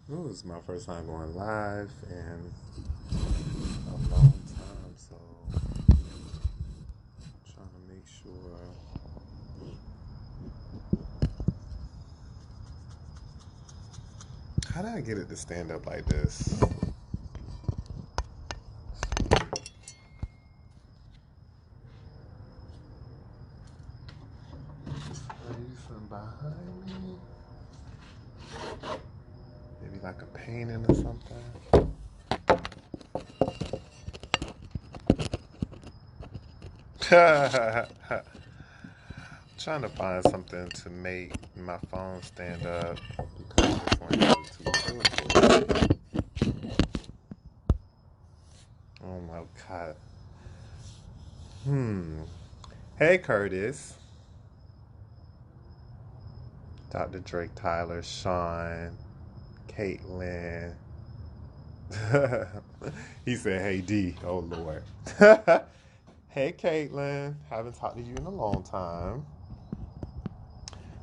It was my first time going live in a long time, so I'm trying to make sure. How did I get it to stand up like this? Reason behind me? Maybe like a painting or something? Trying to find something to make my phone stand up because this one is too tilted. Oh my god. Hmm. Hey Curtis, Dr. Drake, Tyler, Sean, Caitlin. He said, "Hey D." Oh Lord. Hey Caitlin, haven't talked to you in a long time.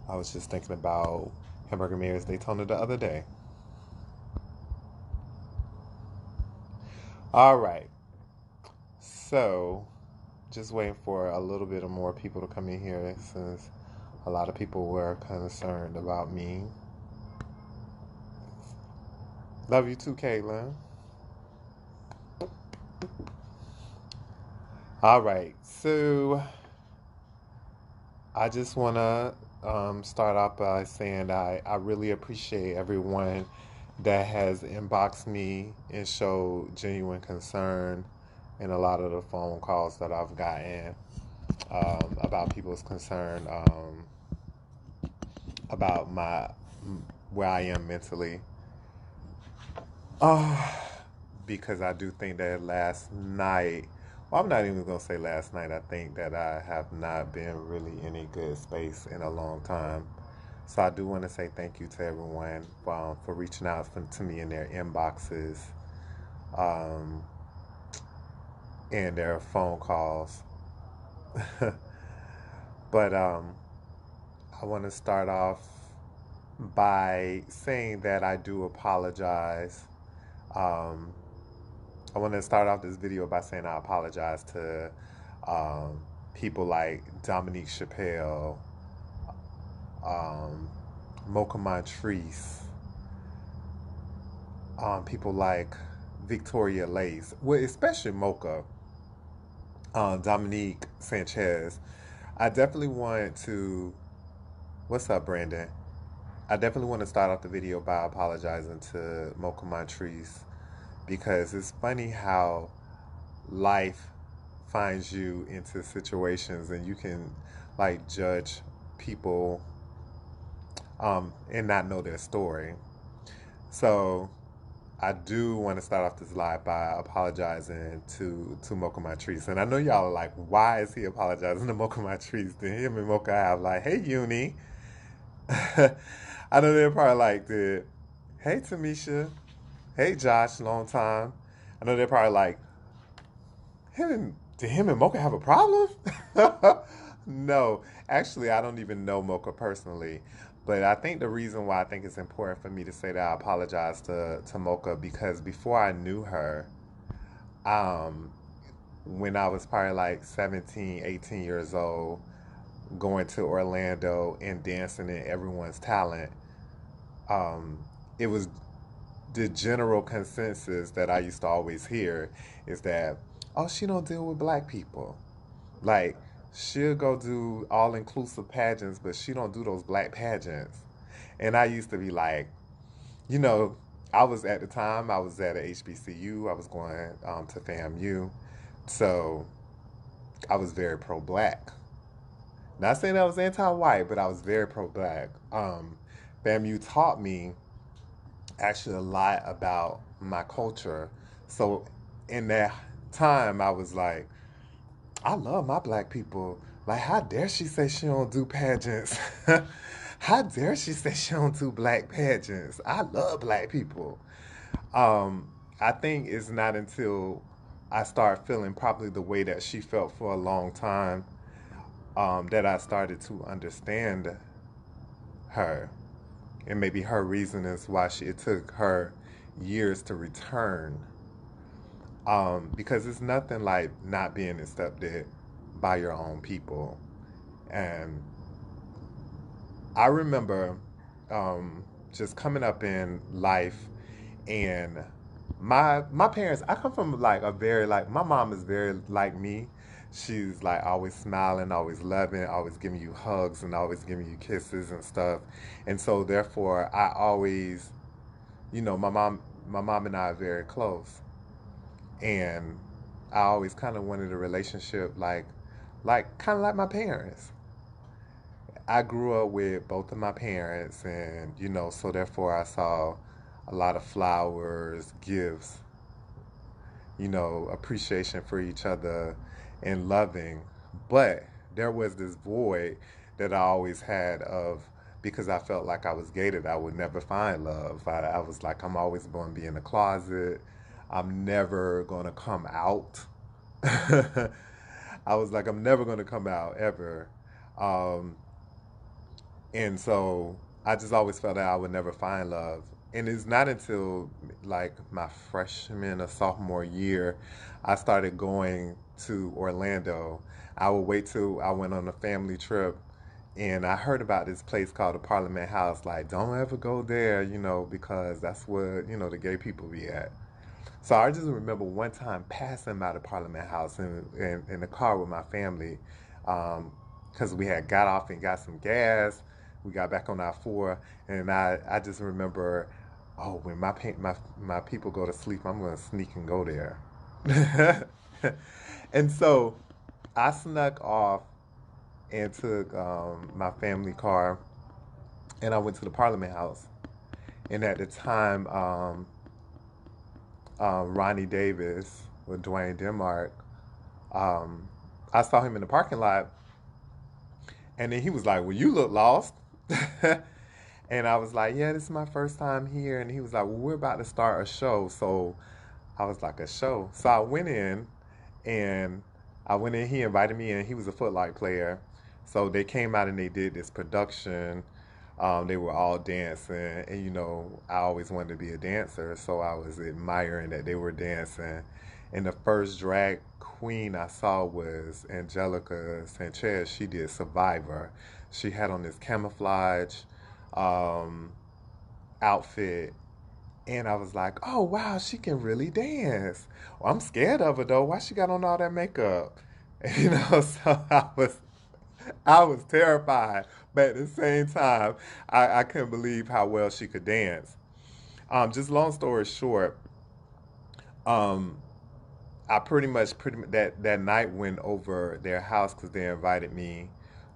I was just thinking about Hamburger Mayor's Daytona the other day. All right, so just waiting for a little bit of more people to come in here since a lot of people were concerned about me. Love you too, Caitlin. All right, so I just want to start off by saying I really appreciate everyone that has inboxed me and showed genuine concern in a lot of the phone calls that I've gotten about people's concern about my where I am mentally. Uh, because I do think that last night, well, I'm not even going to say last night, I think that I have not been really in a good space in a long time. So I do want to say thank you to everyone for reaching out to me in their inboxes um, and their phone calls. But I want to start off by saying that I do apologize. Um, I want to start off this video by saying I apologize to people like Dominique Chappelle, um, Mocha Montrese, people like Victoria Lace, well, especially Mocha, Dominique Sanchez. I definitely want to. What's up, Brandon? I definitely want to start off the video by apologizing to Mocha Montrese because it's funny how life finds you into situations and you can like judge people and not know their story. So I do want to start off this live by apologizing to Mocha Montrese. And I know y'all are like, why is he apologizing to Mocha Montrese? Then him and Mocha have like, hey Uni. I know they're probably like the hey Tamisha. Hey Josh, long time. I know they're probably like, did him and Mocha have a problem? No, actually, I don't even know Mocha personally. But I think the reason why I think it's important for me to say that I apologize to Mocha because before I knew her, um, when I was probably like 17, 18 years old, going to Orlando and dancing in everyone's talent, um, it was the general consensus that I used to always hear is that, oh, she don't deal with black people. Like, she'll go do all inclusive pageants, but she don't do those black pageants. And I used to be like, you know, I was at the time, I was at a HBCU, I was going to FAMU. So I was very pro black. Not saying I was anti white, but I was very pro black. FAMU taught me actually a lot about my culture. So in that time, I was like, I love my black people. Like, how dare she say she don't do pageants? How dare she say she don't do black pageants? I love black people. Um, I think it's not until I start feeling probably the way that she felt for a long time that I started to understand her. And maybe her reason is why it took her years to return. Because it's nothing like not being accepted by your own people. And I remember just coming up in life, and my parents, I come from like a very, like, my mom is very like me. She's like always smiling, always loving, always giving you hugs and always giving you kisses and stuff. And so therefore I always, my mom and I are very close. And I always kind of wanted a relationship like kind of like my parents. I grew up with both of my parents, and so therefore I saw a lot of flowers, gifts, appreciation for each other and loving. But there was this void that I always had of, because I felt like I was gated, I would never find love. I was like, I'm always going to be in the closet. I'm never going to come out. I was like, I'm never going to come out ever. Um, and so I just always felt that I would never find love. And it's not until like my freshman or sophomore year, I started going to Orlando. I would wait till I went on a family trip, and I heard about this place called the Parliament House. Like, don't ever go there, because that's where, the gay people be at. So I just remember one time passing by the Parliament House in the car with my family, because we had got off and got some gas. We got back on our four, and I just remember, oh, when my people go to sleep, I'm gonna sneak and go there. And so I snuck off and took my family car, and I went to the Parliament House. And at the time, Ronnie Davis with Dwayne Denmark, um, I saw him in the parking lot, and then he was like, "Well, you look lost." And I was like, "Yeah, this is my first time here." And he was like, "Well, we're about to start a show." So I was like, "A show?" So I went in, and he invited me in. He was a footlight player. So they came out and they did this production. They were all dancing, and I always wanted to be a dancer, so I was admiring that they were dancing. And the first drag queen I saw was Angelica Sanchez. She did Survivor. She had on this camouflage um, outfit, and I was like, "Oh wow, she can really dance." Well, I'm scared of her though. Why she got on all that makeup? And, so I was terrified, but at the same time, I couldn't believe how well she could dance. Just long story short, um, I pretty much that night went over their house because they invited me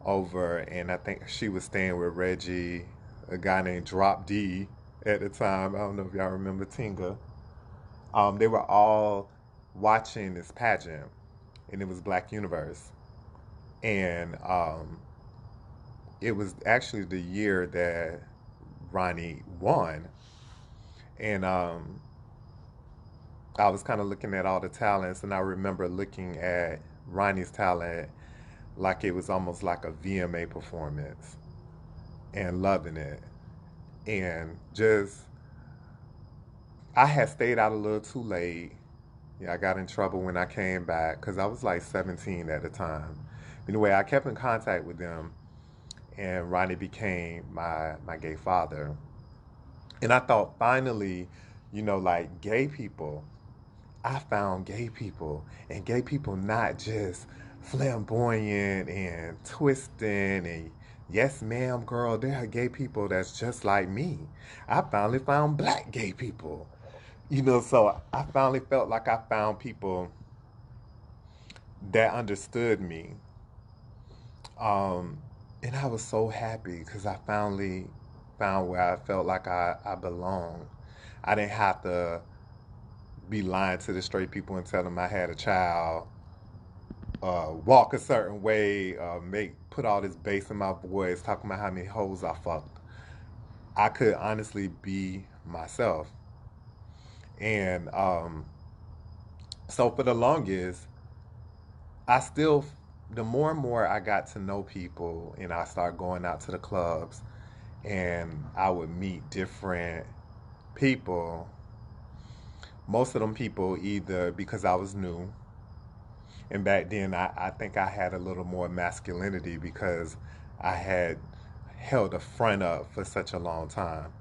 over, and I think she was staying with Reggie, a guy named Drop D at the time. I don't know if y'all remember Tinga. They were all watching this pageant, and it was Black Universe, and it was actually the year that Ronnie won. And I was kind of looking at all the talents, and I remember looking at Ronnie's talent like it was almost like a VMA performance and loving it. And just, I had stayed out a little too late. Yeah, I got in trouble when I came back because I was like 17 at the time. Anyway, I kept in contact with them, and Ronnie became my gay father. And I thought finally, like gay people, I found gay people, and gay people not just flamboyant and twisting and yes ma'am girl, there are gay people that's just like me. I finally found black gay people. So I finally felt like I found people that understood me. Um, and I was so happy because I finally found where I felt like I belonged. I didn't have to be lying to the straight people and tell them I had a child, walk a certain way, put all this bass in my voice, talking about how many hoes I fucked. I could honestly be myself. And so for the longest, I still, the more and more I got to know people and I started going out to the clubs, and I would meet different people. Most of them people either because I was new, and back then I think I had a little more masculinity because I had held a front up for such a long time.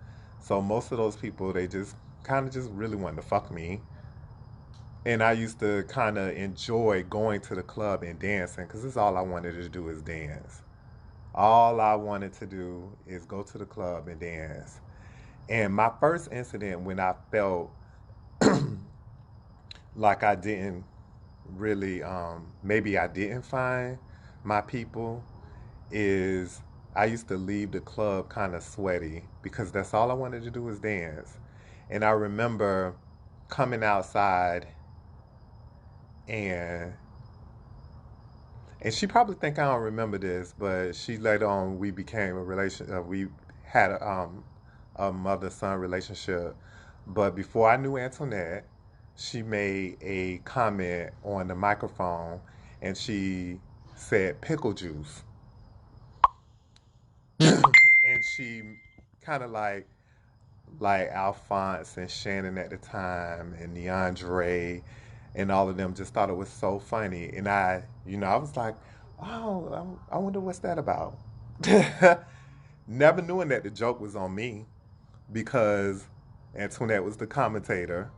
So most of those people, they just kind of just really wanted to fuck me. And I used to kind of enjoy going to the club and dancing because that's all I wanted to do is dance. All I wanted to do is go to the club and dance. And my first incident when I felt like I didn't really, maybe I didn't find my people is I used to leave the club kind of sweaty because that's all I wanted to do was dance. And I remember coming outside and she probably think I don't remember this, but she later on we became a relation. We had a mother son relationship. But before I knew Antoinette, she made a comment on the microphone, and she said pickle juice, and she kind of like Alphonse and Shannon at the time, and DeAndre, and all of them just thought it was so funny. And I was like, oh, I wonder what's that about. Never knowing that the joke was on me because Antoinette was the commentator,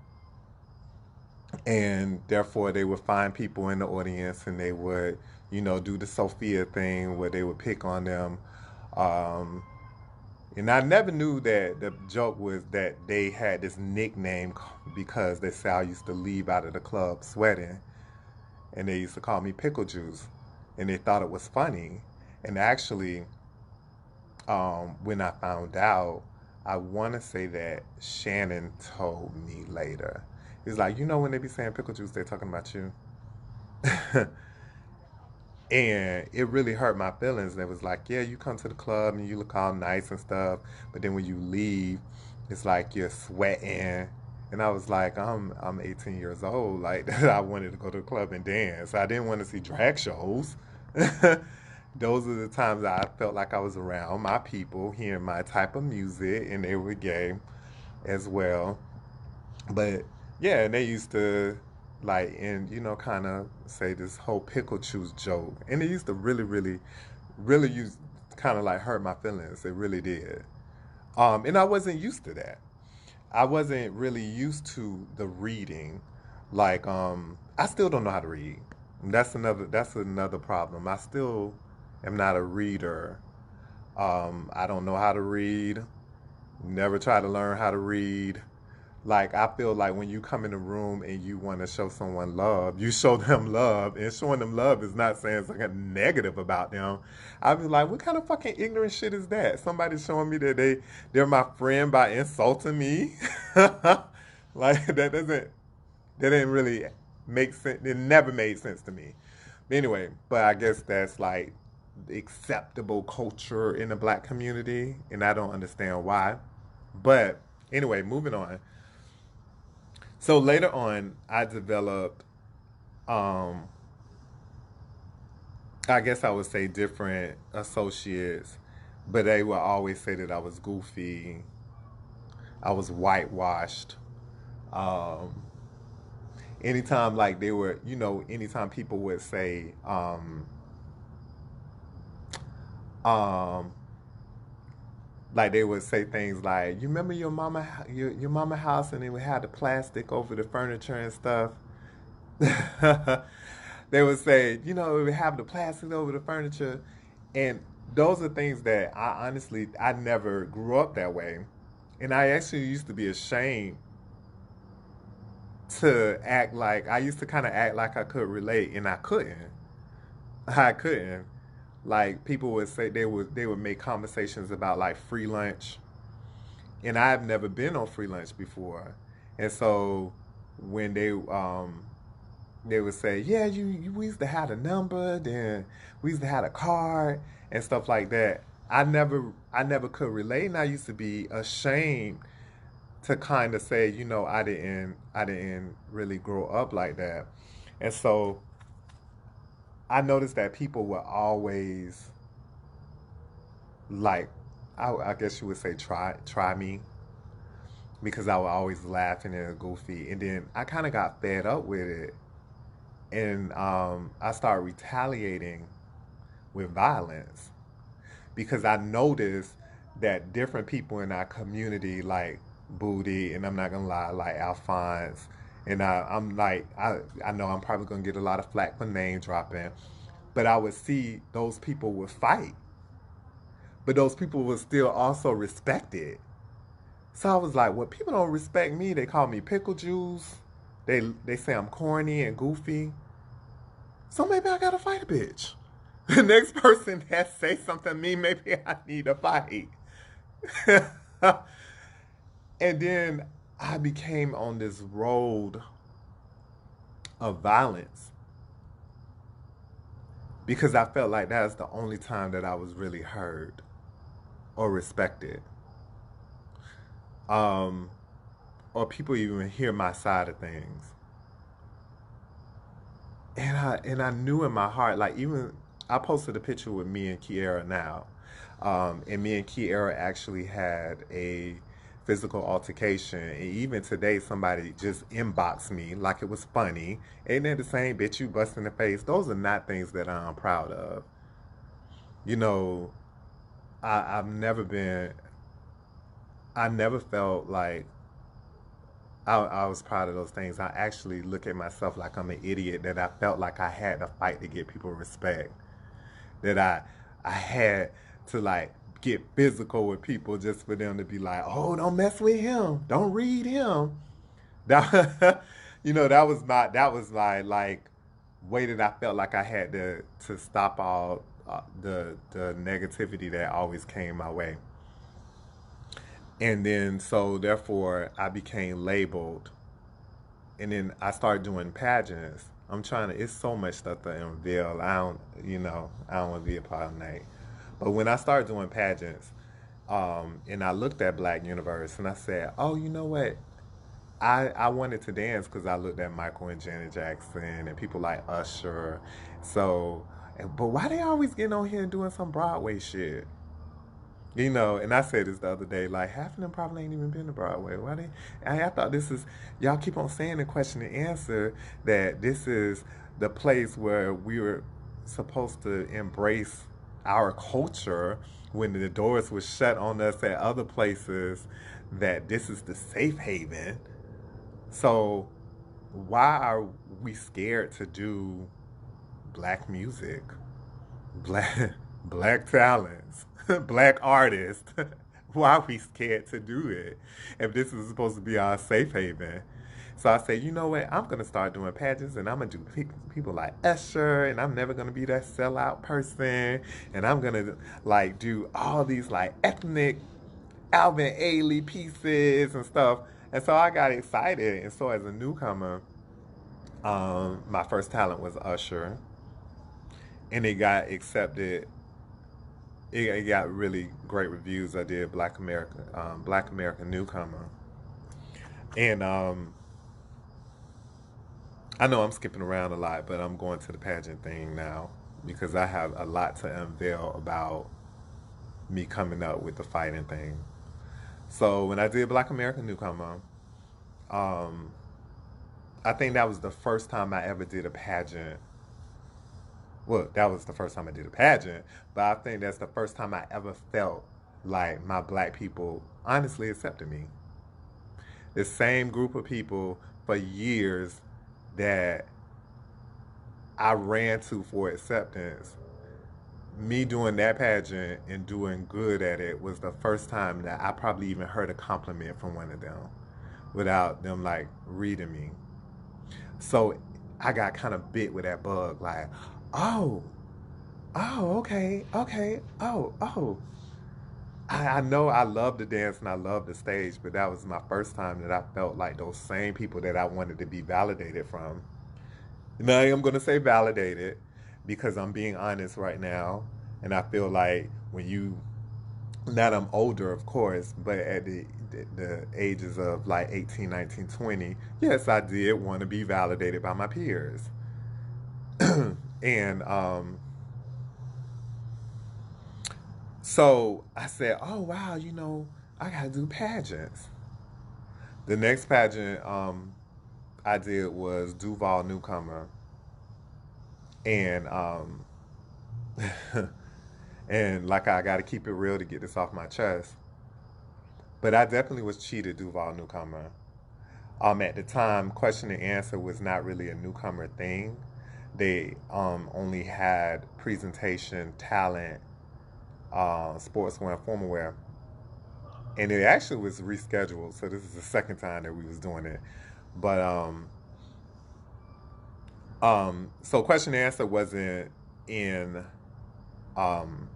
and therefore they would find people in the audience and they would, do the Sophia thing where they would pick on them. Um, And I never knew that the joke was that they had this nickname because they say I used to leave out of the club sweating, and they used to call me Pickle Juice, and they thought it was funny. And actually, when I found out, I want to say that Shannon told me later. He's like, when they be saying Pickle Juice, they're talking about you. And it really hurt my feelings. And it was like, yeah, you come to the club and you look all nice and stuff, but then when you leave, it's like you're sweating. And I was like, I'm 18 years old. Like I wanted to go to the club and dance. I didn't want to see drag shows. Those are the times I felt like I was around my people, hearing my type of music, and they were gay as well. But yeah, and they used to and kind of say this whole pickle juice joke, and it used to really, really, really use kind of like hurt my feelings. It really did. And I wasn't used to that. I wasn't really used to the reading. I still don't know how to read. That's another problem. I still am not a reader. I don't know how to read. Never try to learn how to read. Like I feel like when you come in a room and you want to show someone love, you show them love, and showing them love is not saying something negative about them. I be like, what kind of fucking ignorant shit is that? Somebody's showing me that they're my friend by insulting me. Like that didn't really make sense. It never made sense to me. But anyway, but I guess that's like acceptable culture in the black community, and I don't understand why. But anyway, moving on. So later on, I developed, um, I guess I would say different associates, but they would always say that I was goofy, I was whitewashed. Um, Anytime like they were, anytime people would say, um, like they would say things like, "You remember your mama house, and they would have the plastic over the furniture and stuff." They would say, we would have the plastic over the furniture, and those are things that I never grew up that way, and I actually used to be ashamed to act like I used to kind of act like I could relate, and I couldn't. I couldn't. Like people would say they would make conversations about like free lunch, and I've never been on free lunch before, and so when they would say, yeah, we used to have a number, then we used to have a card and stuff like that. I never could relate, and I used to be ashamed to kind of say, I didn't really grow up like that. And so I noticed that people were always like I guess you would say try me, because I was always laughing and goofy, and then I kind of got fed up with it, and I started retaliating with violence because I noticed that different people in our community, like Booty, and I'm not gonna lie, like Alphonse, and I'm like, I know I'm probably gonna get a lot of flack for name dropping, but I would see those people would fight, but those people would still also respect it. So I was like, well, people don't respect me. They call me pickle juice. They say I'm corny and goofy. So maybe I gotta fight a bitch. The next person that say something to me, maybe I need a fight. And then I became on this road of violence because I felt like that's the only time that I was really heard or respected. Um, or people even hear my side of things. And I knew in my heart, like even I posted a picture with me and Kiera now. And me and Kiera actually had a physical altercation. And even today, somebody just inboxed me like it was funny. Ain't that the same bitch you bust in the face? Those are not things that I'm proud of. You know, I've never been, I never felt like I was proud of those things. I actually look at myself like I'm an idiot that I felt like I had to fight to get people respect. That I had to like get physical with people just for them to be like, oh, don't mess with him, don't read him. That that was my like way that I felt like I had to stop all the negativity that always came my way. And then so therefore I became labeled, and then I started doing pageants. I'm trying to. It's so much stuff to unveil. I don't want to be a part of that. But when I started doing pageants, and I looked at Black Universe, and I said, "Oh, you know what? I wanted to dance because I looked at Michael and Janet Jackson and people like Usher. So, but why they always getting on here and doing some Broadway shit?" And I said this the other day, like half of them probably ain't even been to Broadway. Why they? I thought this is y'all keep on saying the question and answer that this is the place where we were supposed to embrace our culture when the doors were shut on us at other places. That this is the safe haven. So why are we scared to do black music? Black black talents, black artists. Why are we scared to do it if this is supposed to be our safe haven? So I said, you know what? I'm gonna start doing pageants, and I'm gonna do people like Usher, and I'm never gonna be that sellout person, and I'm gonna like do all these like ethnic Alvin Ailey pieces and stuff. And so I got excited, and so as a newcomer, my first talent was Usher, and it got accepted. It got really great reviews. I did Black American Newcomer, and I know I'm skipping around a lot, but I'm going to the pageant thing now because I have a lot to unveil about me coming up with the fighting thing. So when I did Black American Newcomer, um, I think that was the first time I ever did a pageant. Well, that was the first time I did a pageant, but I think that's the first time I ever felt like my black people honestly accepted me. The same group of people for years that I ran to for acceptance, me doing that pageant and doing good at it was the first time that I probably even heard a compliment from one of them without them like reading me. So I got kind of bit with that bug, like, oh, oh, okay, okay, oh. I know I love the dance and I love the stage, but that was my first time that I felt like those same people that I wanted to be validated from. Now I'm gonna say validated because I'm being honest right now, and I feel like when you, now that I'm older, of course, but at the ages of like 18, 19, 20, yes, I did want to be validated by my peers. And So I said, oh, wow, I got to do pageants. The next pageant I did was Duval Newcomer. And and like I got to keep it real to get this off my chest. But I definitely was cheated Duval Newcomer. At the time, question and answer was not really a newcomer thing. They only had presentation, talent, sportswear, and formal wear, and it actually was rescheduled. So this is the second time that we was doing it. But so question and answer wasn't in um,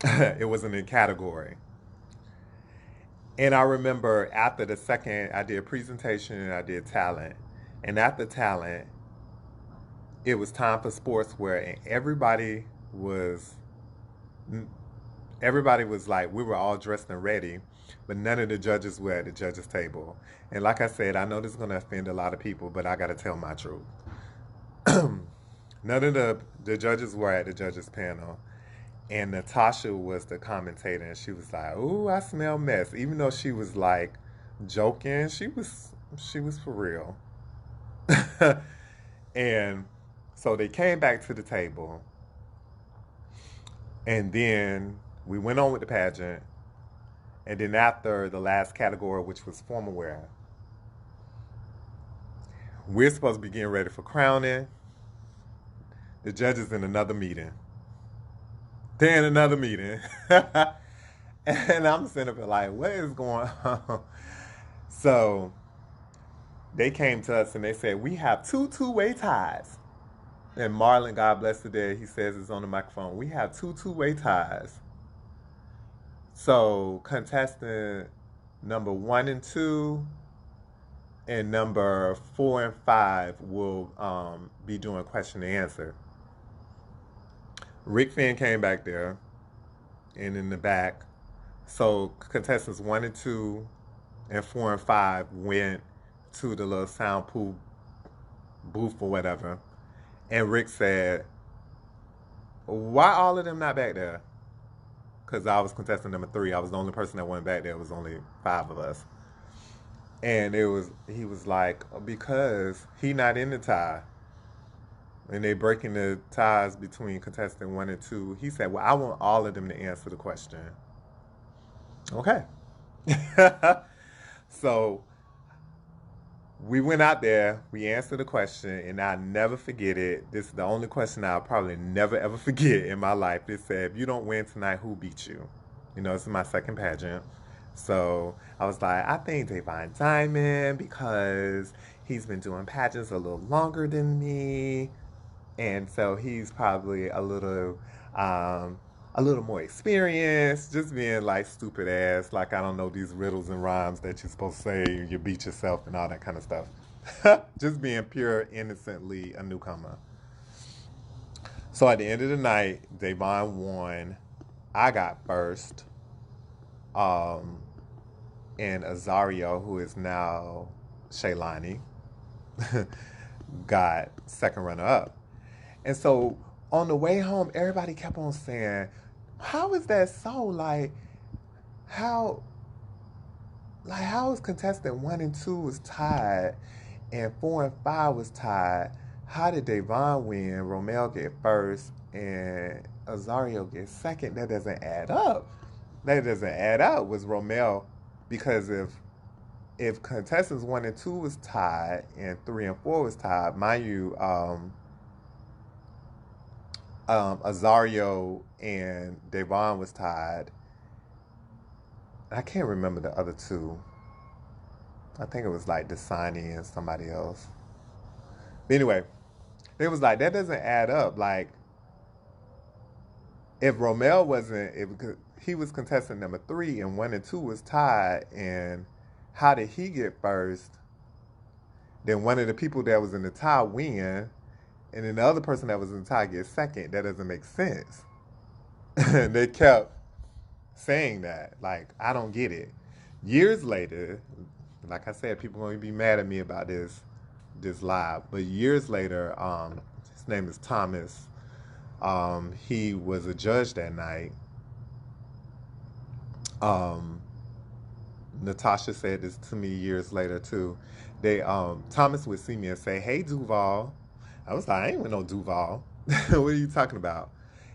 it wasn't in category. And I remember after the second, I did presentation and I did talent. And after talent, it was time for sportswear, and was everybody was like, we were all dressed and ready, but none of the judges were at the judges table. And like I said, I know this is going to offend a lot of people, but I got to tell my truth. None of the judges were at the judges panel, and Natasha was the commentator, and she was like, "Ooh, I smell mess." Even though she was like joking, she was for real. And so they came back to the table, and then we went on with the pageant. And then after the last category, which was formal wear, we're supposed to be getting ready for crowning. The judges in another meeting. They're in another meeting. And I'm sitting up there like, what is going on? So they came to us and they said, we have two-way ties. And Marlon, God bless the day, he says it's on the microphone. We have two-way ties. So contestant number 1 and 2 and number 4 and 5 will be doing question and answer. Rick Finn came back there and in the back. So contestants 1 and 2 and 4 and 5 went to the little soundproof booth or whatever. And Rick said, why all of them not back there? Because I was contestant number 3. I was the only person that went back there. It was only 5 of us. And he was like, because he not in the tie. And they breaking the ties between contestant 1 and 2. He said, well, I want all of them to answer the question. Okay. So we went out there, we answered the question, and I'll never forget it. This is the only question I'll probably never ever forget in my life. It said, if you don't win tonight, who beat you? This is my second pageant. So I was like, I think Davon Diamond, because he's been doing pageants a little longer than me. And so he's probably a little more experienced, just being like stupid ass, like I don't know these riddles and rhymes that you're supposed to say, you beat yourself and all that kind of stuff. Just being pure, innocently a newcomer. So at the end of the night, Davon won. I got first. And Azario, who is now Shaylani, got second runner up. And so on the way home, everybody kept on saying, how is that so? How how is contestant 1 and 2 was tied and 4 and 5 was tied? How did Davon win? Romell get first and Azario get second? That doesn't add up. That doesn't add up. Was Romell, because if contestants 1 and 2 was tied and 3 and 4 was tied, mind you, Azario and Davon was tied. I can't remember the other 2. I think it was like Dasani and somebody else. But anyway, it was like, that doesn't add up. Like, if Romell wasn't, if he was contestant number 3 and 1 and 2 was tied, and how did he get first? Then one of the people that was in the tie win, and then the other person that was in the tie gets second. That doesn't make sense. And they kept saying that. Like, I don't get it. Years later, like I said, people are going to be mad at me about this live. But years later, his name is Thomas. He was a judge that night, Um, Natasha said this to me years later too. They Thomas would see me and say, "Hey Duval." I was like, "I ain't with no Duval." What are you talking about?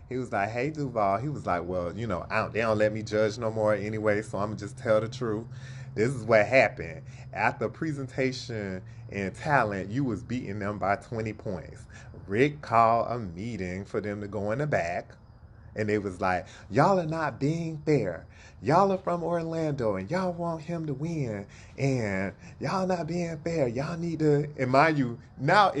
He was like, "Hey Duval." He was like, "Well, they don't let me judge no more anyway, so I'm gonna just tell the truth. This is what happened. After presentation and talent, you was beating them by 20 points. Rick called a meeting for them to go in the back. And they was like, y'all are not being fair. Y'all are from Orlando and y'all want him to win. And y'all not being fair. Y'all need to, and mind you, now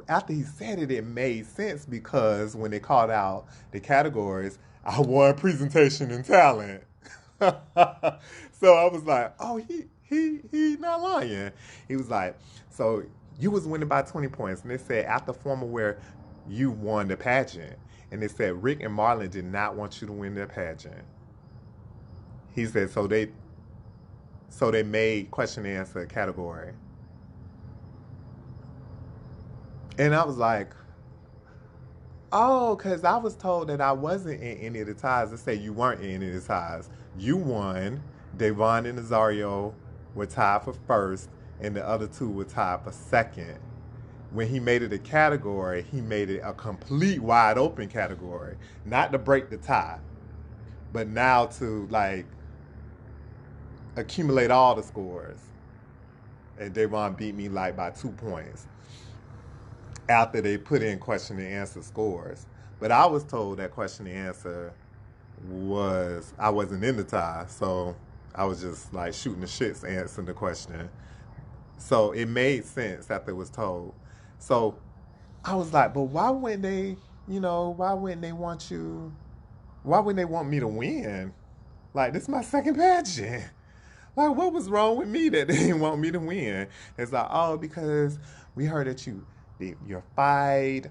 after he said it, it made sense because when they called out the categories, I won presentation and talent. So I was like, oh, he not lying. He was like, so you was winning by 20 points. And they said after formal where you won the pageant. And they said Rick and Marlon did not want you to win their pageant. He said so they made question and answer category. And I was like, oh, because I was told that I wasn't in any of the ties. They say you weren't in any of the ties. You won. Devon and Nazario were tied for first, and the other two were tied for second. When he made it a category, he made it a complete wide open category. Not to break the tie, but now to like accumulate all the scores. And Devon beat me like by 2 points after they put in question and answer scores. But I was told that question and answer I wasn't in the tie, so I was just like shooting the shits answering the question. So it made sense after it was told. So I was like, but why wouldn't they, why wouldn't they want you, why wouldn't they want me to win? Like, this is my second pageant. Like, what was wrong with me that they didn't want me to win? It's like, oh, because we heard that your fight,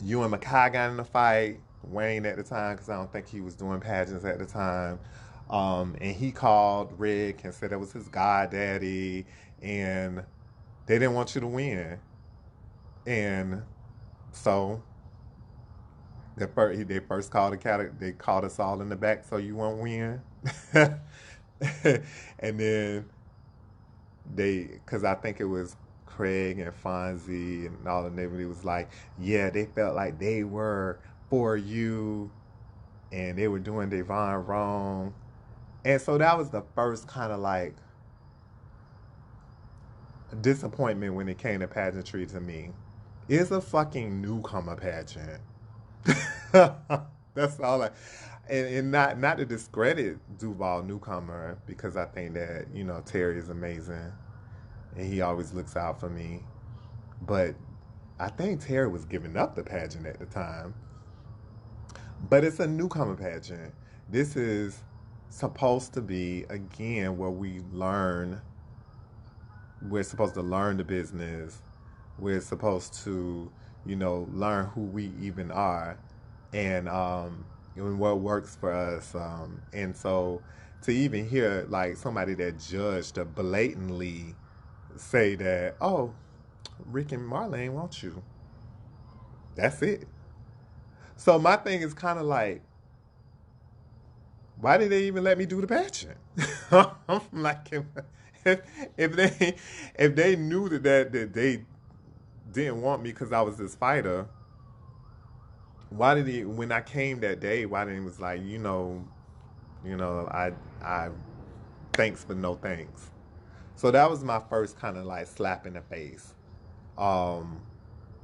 you and Makai got in a fight, Wayne at the time, because I don't think he was doing pageants at the time. And he called Rick and said it was his goddaddy, and they didn't want you to win. And so they first called they called us all in the back so you won't win. And then because I think it was Craig and Fonzie and all the neighborhood was like, yeah, they felt like they were for you and they were doing Devon wrong. And so that was the first kind of like disappointment when it came to pageantry to me. It's a fucking newcomer pageant. That's all and not to discredit Duval Newcomer because I think that, Terry is amazing and he always looks out for me. But I think Terry was giving up the pageant at the time. But it's a newcomer pageant. This is supposed to be, again, where we're supposed to learn the business. We're supposed to, learn who we even are and what works for us. And so to even hear like somebody that judged to blatantly say that, oh, Rick and Marlene want you. That's it. So my thing is kind of like, why did they even let me do the pageant? I'm like, if, if they knew that they didn't want me because I was this fighter, why did he when I came that day? Why didn't he was like, I thanks but no thanks. So that was my first kind of like slap in the face, um,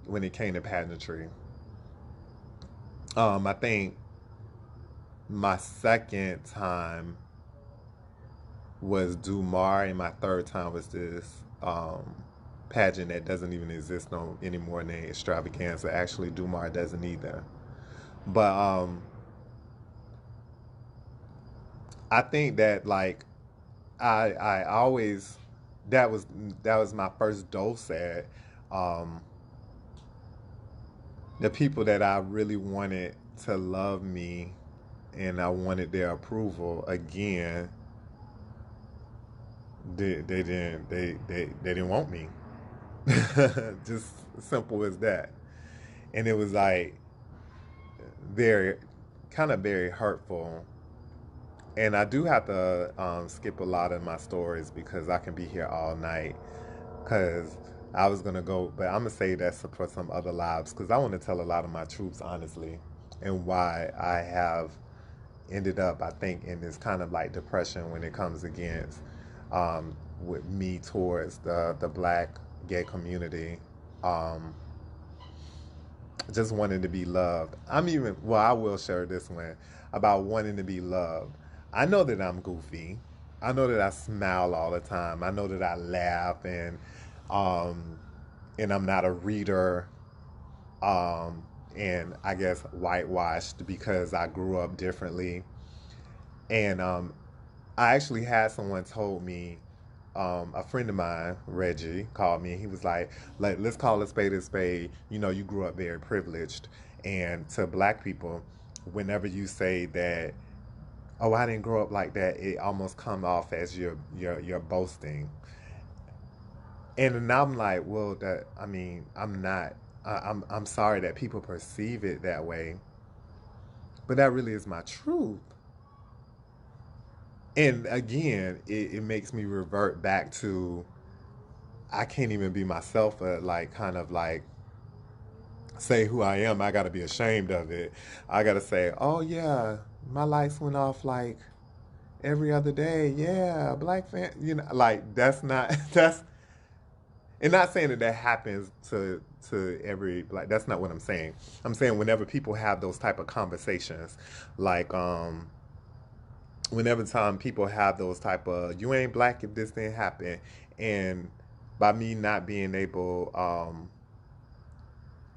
when it came to pageantry. I think my second time was Dumar, and my third time was this pageant that doesn't even exist no anymore named Extravaganza. Actually, Dumar doesn't either. But I think that like I always that was my first dose at um, the people that I really wanted to love me and I wanted their approval again. They didn't want me. Just simple as that. And it was like very kind of very hurtful And I do have to skip a lot of my stories because I can be here all night. Because I was gonna go, but I'm gonna say that's for some other lives. Because I want to tell a lot of my truths honestly, and why I have ended up, I think, in this kind of like depression when it comes against with me towards the black gay community. Um, just wanting to be loved. I'm even, well, I will share this one about wanting to be loved. I know that I'm goofy. I know that I smile all the time. I know that I laugh um, and I'm not a reader. Um, and I guess whitewashed because I grew up differently. And I actually had someone told me, a friend of mine, Reggie, called me. He was like, let's call a spade a spade. You know, you grew up very privileged. And to black people, whenever you say that, oh, I didn't grow up like that, it almost come off as you're boasting. And then I'm like, well, that I mean, I'm not. I'm sorry that people perceive it that way, but that really is my truth. And again, it makes me revert back to I can't even be myself, like kind of like say who I am. I got to be ashamed of it. I got to say, oh yeah, my lights went off like every other day. Yeah, black fan, like that's not that's and not saying that that happens to every like that's not what I'm saying. I'm saying whenever people have those type of conversations, like whenever time people have those type of you ain't black if this didn't happen, and by me not being able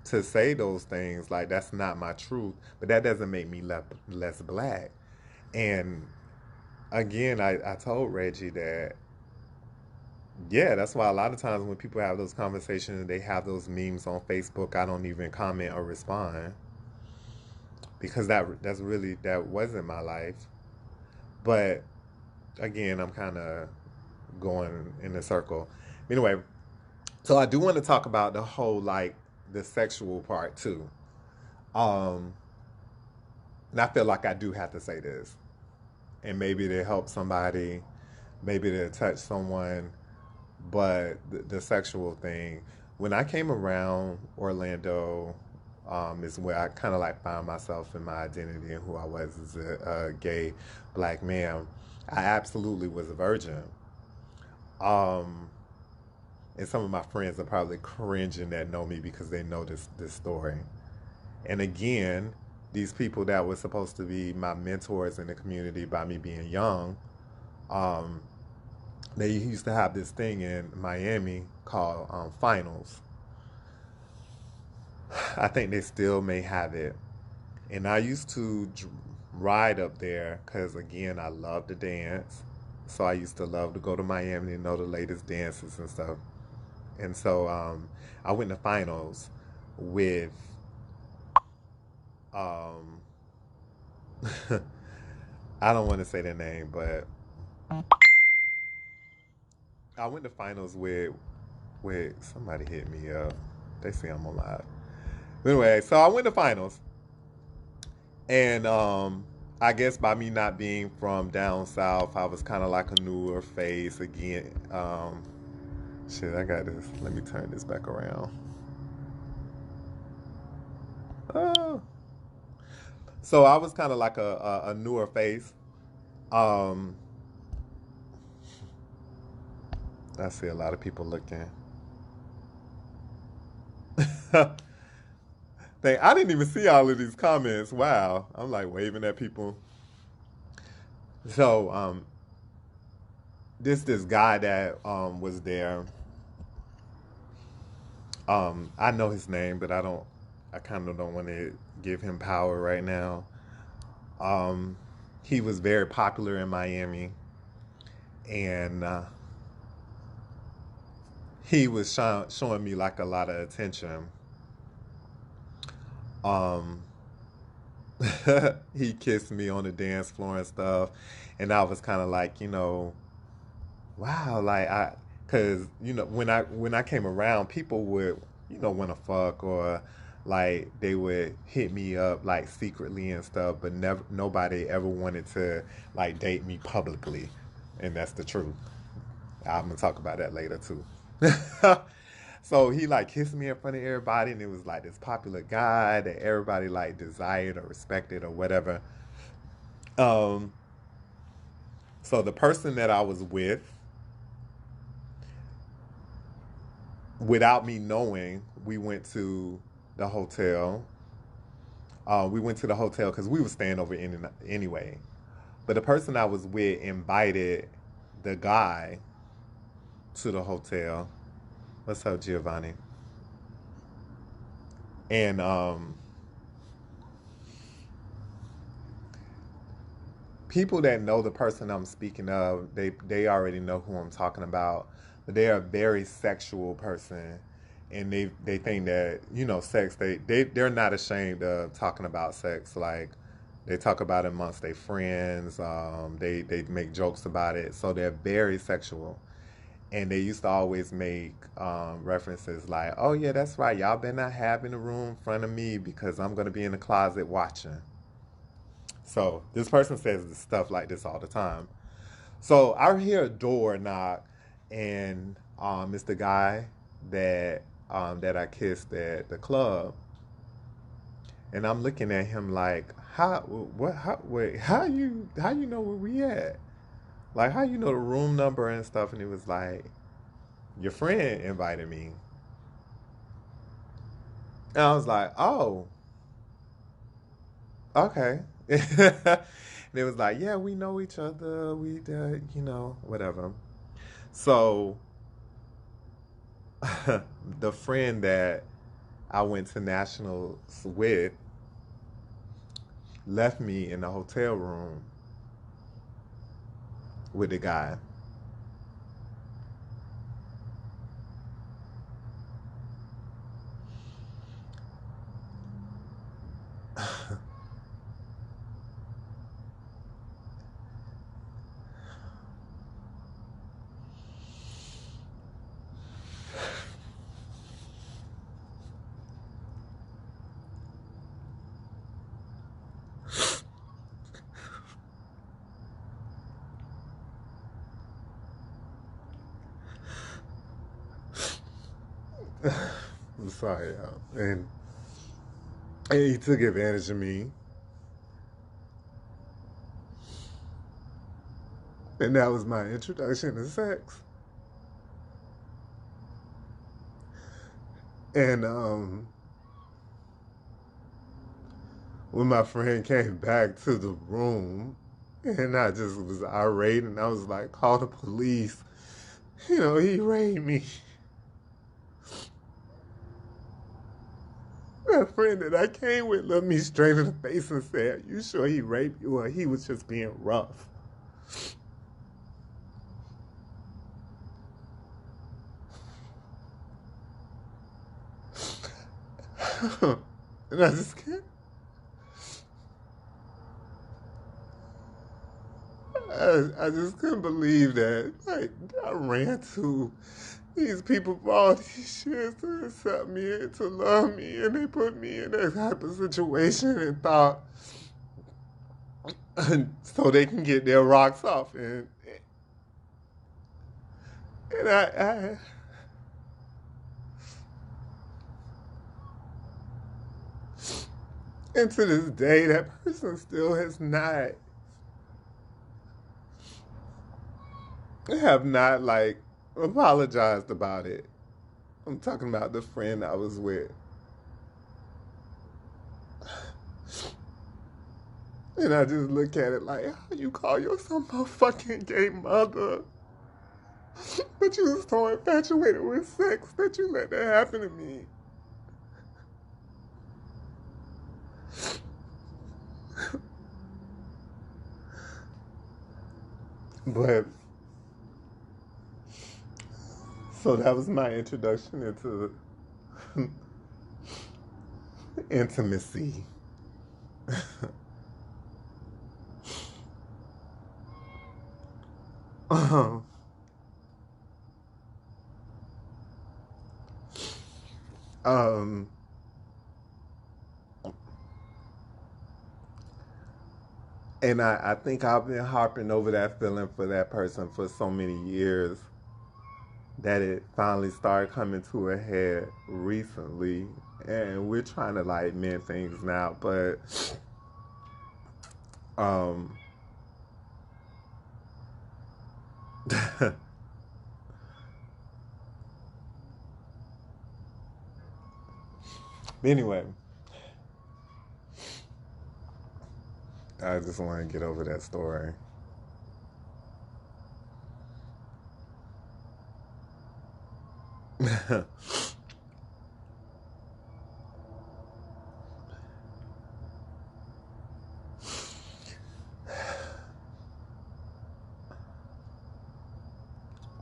to say those things, like that's not my truth, but that doesn't make me less black. And again, I told Reggie that yeah, that's why a lot of times when people have those conversations, they have those memes on Facebook. I don't even comment or respond because that's really that wasn't my life. But again, I'm kind of going in a circle. Anyway, so I do want to talk about the whole like the sexual part too. Um, and I feel like I do have to say this, and maybe to help somebody, maybe to touch someone. But the sexual thing, when I came around Orlando, is where I kind of like found myself in my identity and who I was as a gay black man. I absolutely was a virgin. Um, and some of my friends are probably cringing that know me because they know this story. And again, these people that were supposed to be my mentors in the community by me being young, um, they used to have this thing in Miami called finals. I think they still may have it. And I used to ride up there because, again, I love to dance. So I used to love to go to Miami and know the latest dances and stuff. And so I went to finals with, um, I don't want to say their name, but I went to finals with somebody hit me up. They say I'm alive. Anyway, so I went to finals, and I guess by me not being from down south, I was kind of like a newer face again. Shit, I got this. Let me turn this back around. Oh. So I was kind of like a newer face. Um, I see a lot of people looking. I didn't even see all of these comments. Wow, I'm like waving at people. So this guy that was there. I know his name, but I don't. I kind of don't want to give him power right now. Um, he was very popular in Miami, and he was showing me like a lot of attention. Um, he kissed me on the dance floor and stuff, and I was kind of like, wow, like cause when I came around, people would want to fuck or like they would hit me up like secretly and stuff, but never nobody ever wanted to like date me publicly, and that's the truth. I'm gonna talk about that later too. So he like kissed me in front of everybody, and it was like this popular guy that everybody like desired or respected or whatever. Um, so the person that I was with, without me knowing, we went to the hotel. We went to the hotel because we were staying over in anyway. But the person I was with invited the guy to the hotel. What's up, Giovanni? And people that know the person I'm speaking of, they already know who I'm talking about. But they are a very sexual person, and they think that sex. They're not ashamed of talking about sex. Like they talk about it amongst their friends. They make jokes about it. So they're very sexual. And they used to always make references like, "Oh yeah, that's right. Y'all better not have in the room in front of me because I'm gonna be in the closet watching." So this person says this stuff like this all the time. So I hear a door knock, and it's the guy that I kissed at the club, and I'm looking at him like, how what how wait how you know where we at? Like how you know the room number and stuff? And he was like, your friend invited me, and I was like, oh, okay. And it was like, yeah, we know each other. Whatever. So the friend that I went to nationals with left me in the hotel room with the guy. I'm sorry, y'all. And he took advantage of me, and that was my introduction to sex. And when my friend came back to the room, and I just was irate, and I was like, call the police. He raped me. My friend that I came with looked me straight in the face and said, you sure he raped you or he was just being rough? And I just can't. I just couldn't believe that. Like, I ran to these people for all these years to accept me and to love me, and they put me in that type of situation and thought so they can get their rocks off. And and to this day, that person still has not, have not like apologized about it. I'm talking about the friend I was with. And I just look at it like, how you call yourself a fucking gay mother? But you was so infatuated with sex that you let that happen to me. But, so that was my introduction into intimacy. um, um, And I think I've been harping over that feeling for that person for so many years that it finally started coming to a head recently. And we're trying to like mend things now, but um anyway, I just want to get over that story.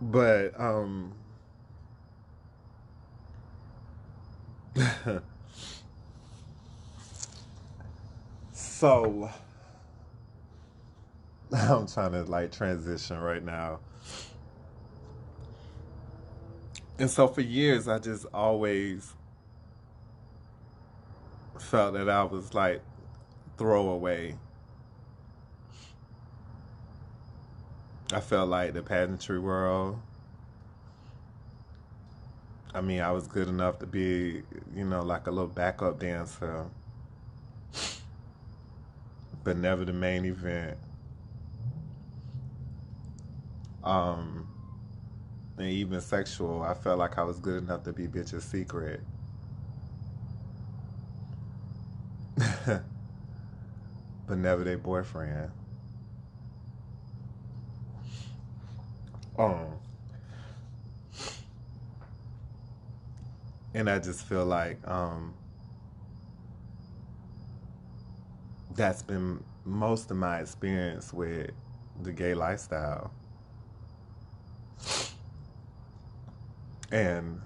But so I'm trying to like transition right now. And so for years I just always felt that I was like throwaway. I felt like the pageantry world. I mean, I was good enough to be, like a little backup dancer, but never the main event. Um, and even sexual, I felt like I was good enough to be bitch's secret. But never their boyfriend. Um, and I just feel like that's been most of my experience with the gay lifestyle. And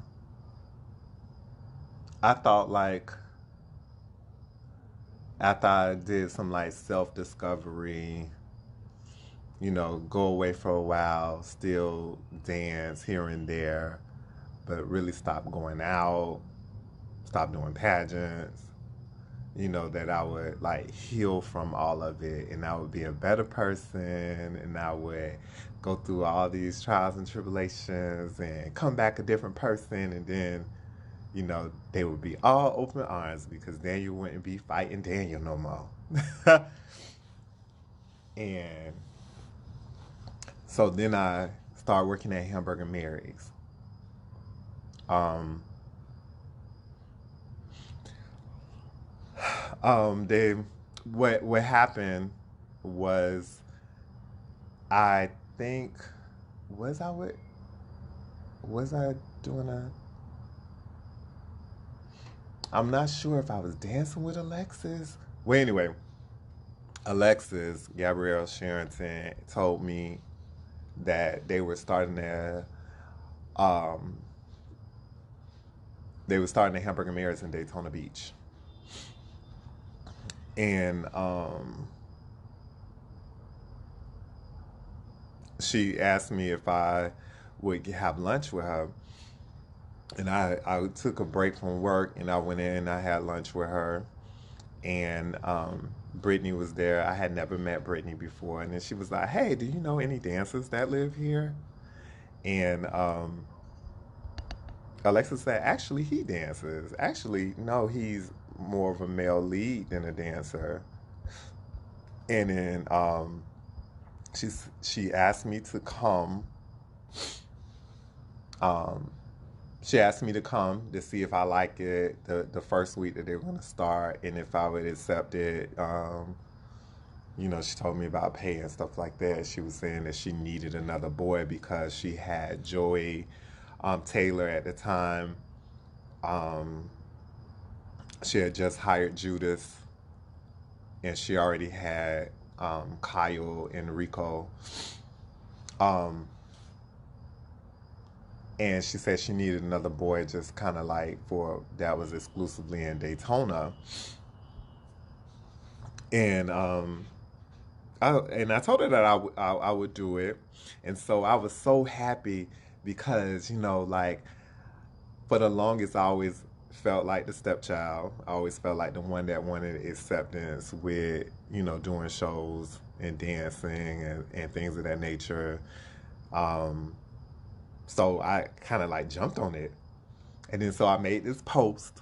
I thought like after I did some like self discovery, go away for a while, still dance here and there, but really stop going out, stop doing pageants, that I would like heal from all of it and I would be a better person and I would go through all these trials and tribulations and come back a different person and then, they would be all open arms because Daniel wouldn't be fighting Daniel no more. And so then I started working at Hamburger Mary's. Um, they what happened was I think was I with was I doing a I'm not sure if I was dancing with Alexis. Well, anyway, Alexis Gabrielle Sherrington told me that um they were starting a Hamburger Mary's in Daytona Beach, and she asked me if I would have lunch with her. And I took a break from work and I went in and I had lunch with her. And Brittany was there. I had never met Brittany before. And then she was like, hey, do you know any dancers that live here? And Alexa said, actually, he dances. Actually, no, he's more of a male lead than a dancer. And then she asked me to come. Um, She asked me to come to see if I like it the first week that they were going to start and if I would accept it. She told me about pay and stuff like that. She was saying that she needed another boy because she had Joey Taylor at the time. Um, she had just hired Judas and she already had Kyle and Rico. Um, and she said she needed another boy just kind of like for that was exclusively in Daytona. And I told her that I would do it. And so I was so happy because, like for the longest I always felt like the stepchild. I always felt like the one that wanted acceptance with, doing shows and dancing and things of that nature. Um, so I kind of like jumped on it. And then so I made this post.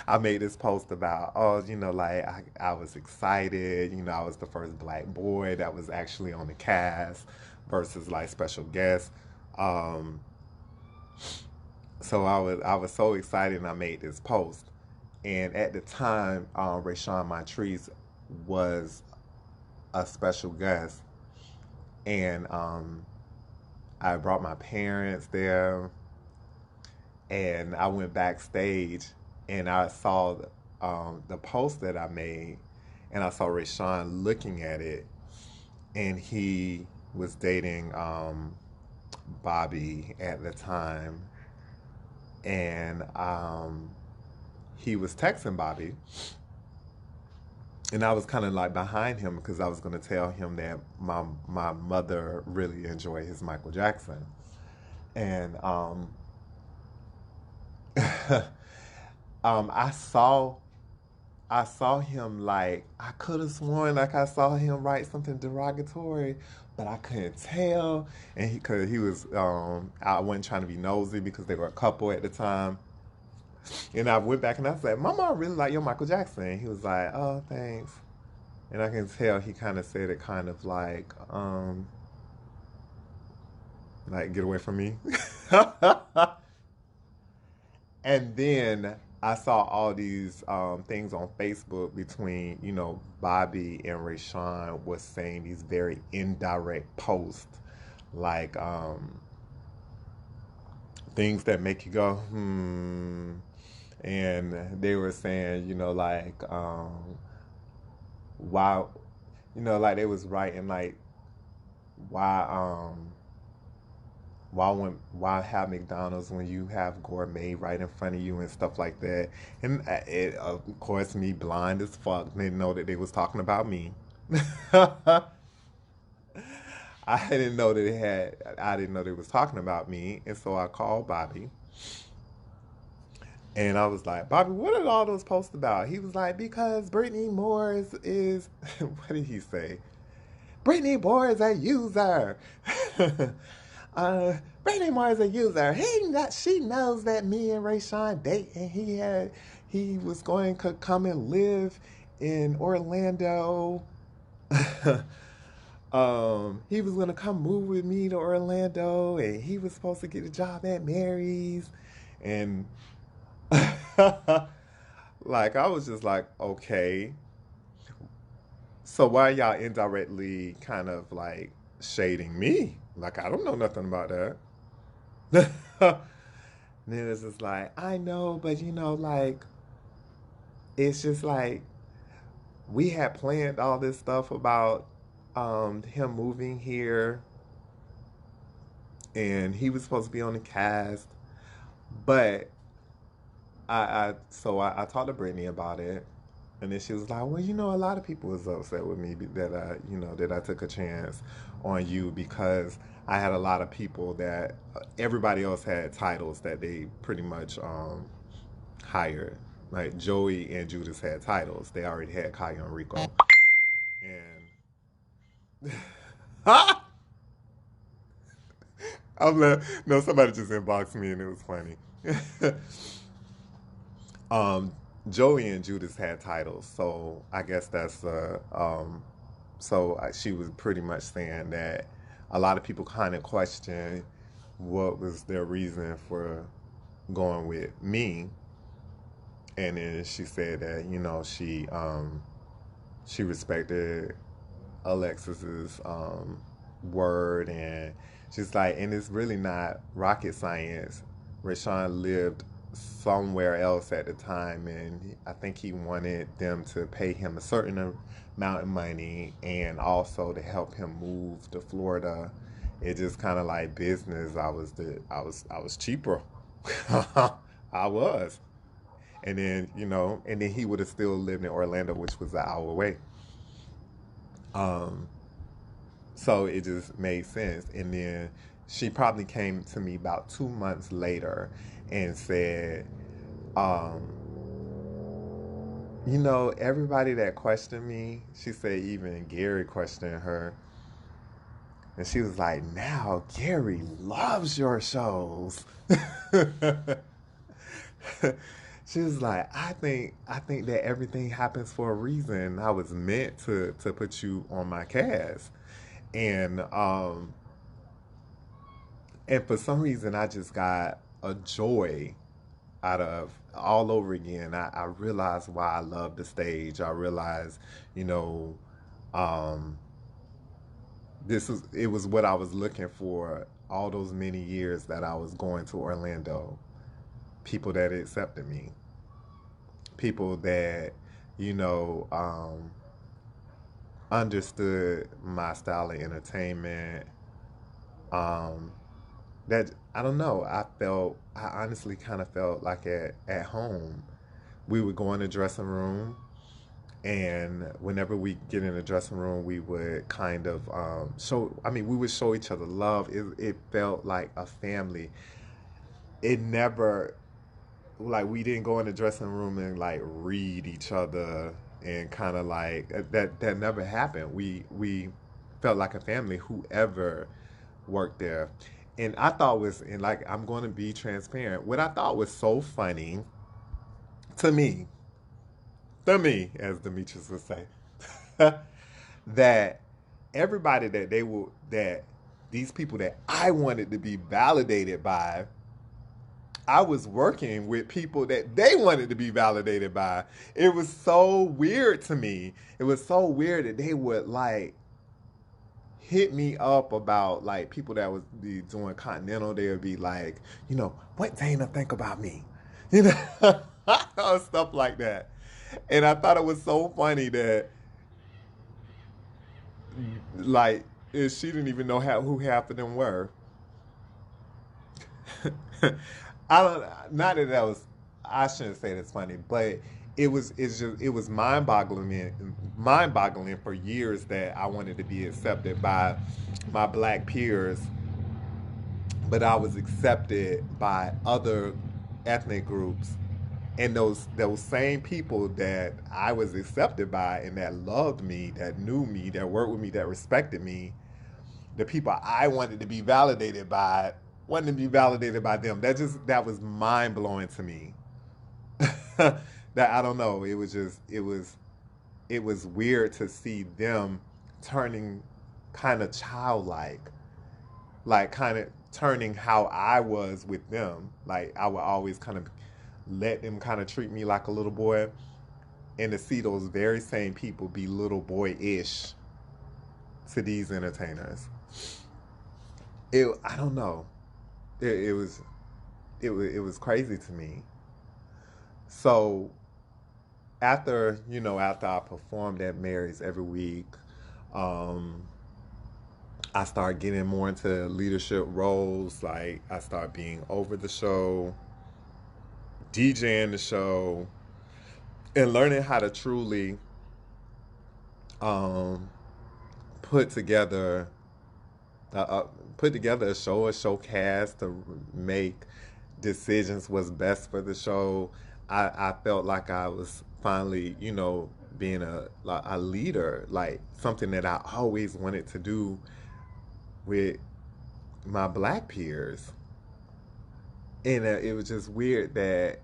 I made this post about, oh, like I was excited. I was the first black boy that was actually on the cast versus like special guests. Um, so I was so excited and I made this post. And at the time, Rayshawn Montrese was a special guest. And I brought my parents there and I went backstage and I saw the post that I made, and I saw Rayshawn looking at it, and he was dating Bobby at the time, and he was texting Bobby, and I was kind of like behind him because I was going to tell him that my mother really enjoyed his Michael Jackson, and I saw him like I could have sworn like I saw him write something derogatory, but I couldn't tell. And cause he was I wasn't trying to be nosy because they were a couple at the time. And I went back and I said, "Mama, I really like your Michael Jackson." And he was like, "Oh, thanks." And I can tell he kind of said it kind of like get away from me. And then I saw all these things on Facebook between, Bobby and Rayshawn was saying these very indirect posts, like things that make you go, hmm. And they were saying, like, why, like they was writing, like, why, why have McDonald's when you have gourmet right in front of you and stuff like that? And it, of course, me blind as fuck didn't know that they was talking about me. I didn't know they was talking about me, and so I called Bobby, and I was like, Bobby, what are all those posts about? He was like, because Brittany Moore is what did he say? Brittany Moore is a user. uh, Brittany Moore is a user. She knows that me and Rayshawn date, and he was going to come and live in Orlando. He was gonna come move with me to Orlando, and he was supposed to get a job at Mary's, and like I was just like, okay, so why y'all indirectly kind of like shading me? Like I don't know nothing about that. And then it's just like, I know, but like it's just like we had planned all this stuff about him moving here, and he was supposed to be on the cast, but I talked to Brittany about it, and then she was like, well, a lot of people was upset with me that I took a chance on you because I had a lot of people that everybody else had titles that they pretty much hired. Like Joey and Judas had titles. They already had Kaya and Rico. And no, somebody just inboxed me and it was funny. um, Joey and Judas had titles, so I guess that's she was pretty much saying that a lot of people kind of questioned what was their reason for going with me, and then she said that she respected Alexis's word, and she's like, and it's really not rocket science. Rayshawn lived somewhere else at the time, and I think he wanted them to pay him a certain amount of money, and also to help him move to Florida. It just kind of like business. I was cheaper. I was, and then he would have still lived in Orlando, which was an hour away. Um, So it just made sense. And then she probably came to me about 2 months later and said, um, everybody that questioned me, she said even Gary questioned her. And she was like, now Gary loves your shows. She was like, I think that everything happens for a reason. I was meant to put you on my cast. And and for some reason I just got a joy out of all over again. I realized why I love the stage. I realized, you know, um, it was what I was looking for all those many years that I was going to Orlando. People that accepted me, people that, you know, understood my style of entertainment. Um, that I don't know. I honestly kind of felt like at home. We would go in the dressing room, and whenever we get in the dressing room, we would kind of show. I mean, we would show each other love. It felt like a family. It never like we didn't go in the dressing room and like read each other and kind of like that never happened. We felt like a family. Whoever worked there. And I thought was, and like, I'm going to be transparent. What I thought was so funny to me, as Demetrius would say, that everybody that these people that I wanted to be validated by, I was working with people that they wanted to be validated by. It was so weird to me. It was so weird that they would like hit me up about like people that would be doing Continental. They would be like, what Dana think about me? You know, stuff like that. And I thought it was so funny that like she didn't even know who half of them were. I don't. Not that that was. I shouldn't say that's funny, but it was mind boggling for years that I wanted to be accepted by my black peers, but I was accepted by other ethnic groups, and those same people that I was accepted by and that loved me, that knew me, that worked with me, that respected me, the people I wanted to be validated by wanted to be validated by them. That was mind blowing to me. That I don't know. It was weird to see them turning kind of childlike, like kind of turning how I was with them. Like I would always kind of let them kind of treat me like a little boy, and to see those very same people be little boy-ish to these entertainers. I don't know. It was it was crazy to me. So after I performed at Mary's every week, um, I started getting more into leadership roles. Like I started being over the show, DJing the show, and learning how to truly um, put together put together a showcast to make decisions what's best for the show. I felt like I was finally, being a leader, like something that I always wanted to do with my black peers. And it was just weird that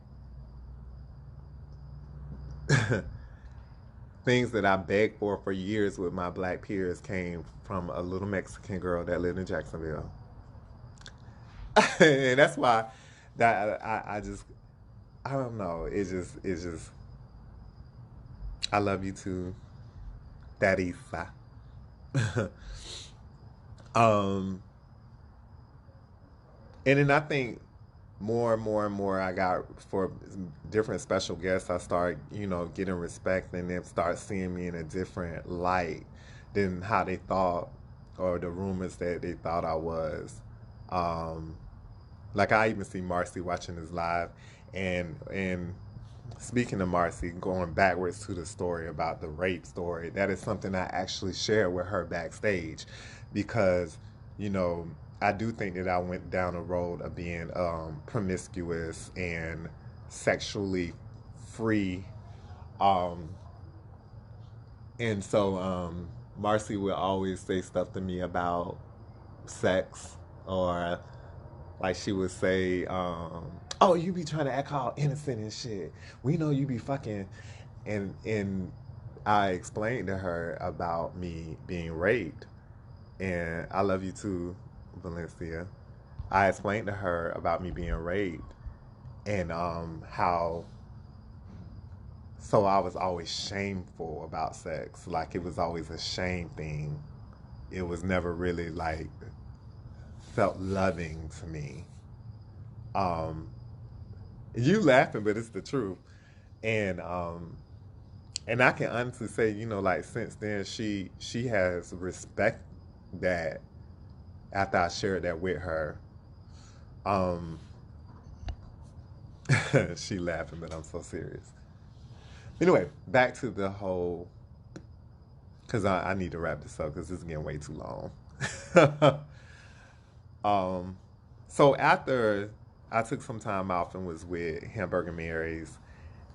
things that I begged for years with my black peers came from a little Mexican girl that lived in Jacksonville. And that's why that I just I don't know. It's just I love you too, Darisa. um, and then I think more and more and more I got for different special guests. I start getting respect and then start seeing me in a different light than how they thought or the rumors that they thought I was. Um, like I even see Marcy watching this live, and speaking of Marcy, going backwards to the story about the rape story, that is something I actually shared with her backstage because, you know, I do think that I went down a road of being promiscuous and sexually free. Um, and so Marcy would always say stuff to me about sex, or like she would say, "Oh, you be trying to act all innocent and shit. We know you be fucking." And I explained to her about me being raped, and I love you too, Valencia. I explained to her about me being raped and how so I was always shameful about sex. Like it was always a shame thing. It was never really like felt loving to me. Um, you laughing, but it's the truth. And and I can honestly say, you know, like since then she has respect that after I shared that with her. Um, she laughing, but I'm so serious. Anyway, back to the whole, because I need to wrap this up because this is getting way too long. um, so after I took some time off and was with Hamburger Mary's,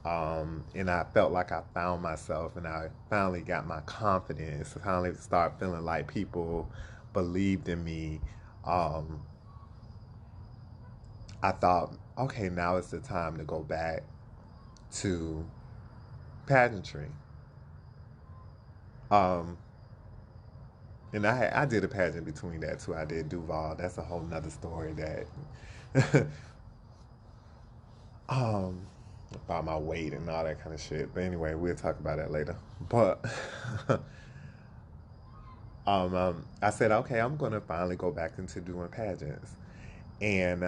and I felt like I found myself and I finally got my confidence. I finally started feeling like people believed in me. Um, I thought, okay, now is the time to go back to pageantry. Um, and I did a pageant between that too. I did Duval. That's a whole nother story that um about my weight and all that kind of shit. But anyway, we'll talk about that later. But I said, okay, I'm gonna finally go back into doing pageants, and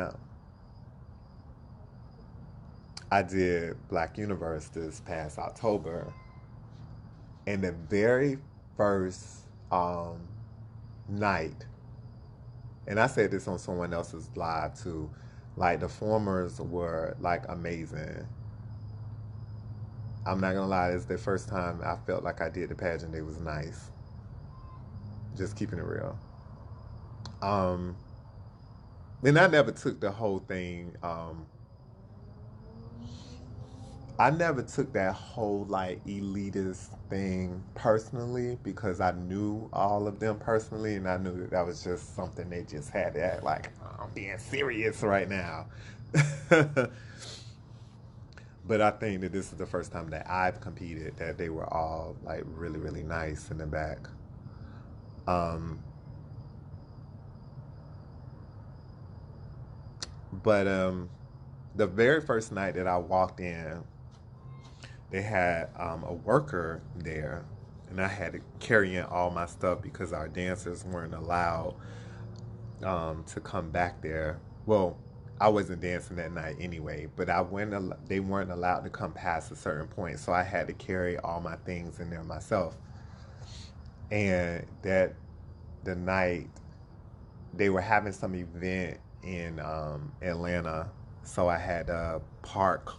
I did Black Universe this past October, and the very first night, and I said this on someone else's live too, like the formers were like amazing. I'm not gonna lie, it's the first time I felt like I did the pageant. It was nice. Just keeping it real. Um, and I never took the whole thing. I never took that whole like elitist thing personally because I knew all of them personally, and I knew that that was just something they just had to act like, "Oh, I'm being serious right now." But I think that this is the first time that I've competed that they were all like really, really nice in the back. Um, but the very first night that I walked in, they had a worker there, and I had to carry in all my stuff because our dancers weren't allowed to come back there. Well, I wasn't dancing that night anyway, but they weren't allowed to come past a certain point, so I had to carry all my things in there myself. And that the night they were having some event in Atlanta, so I had to park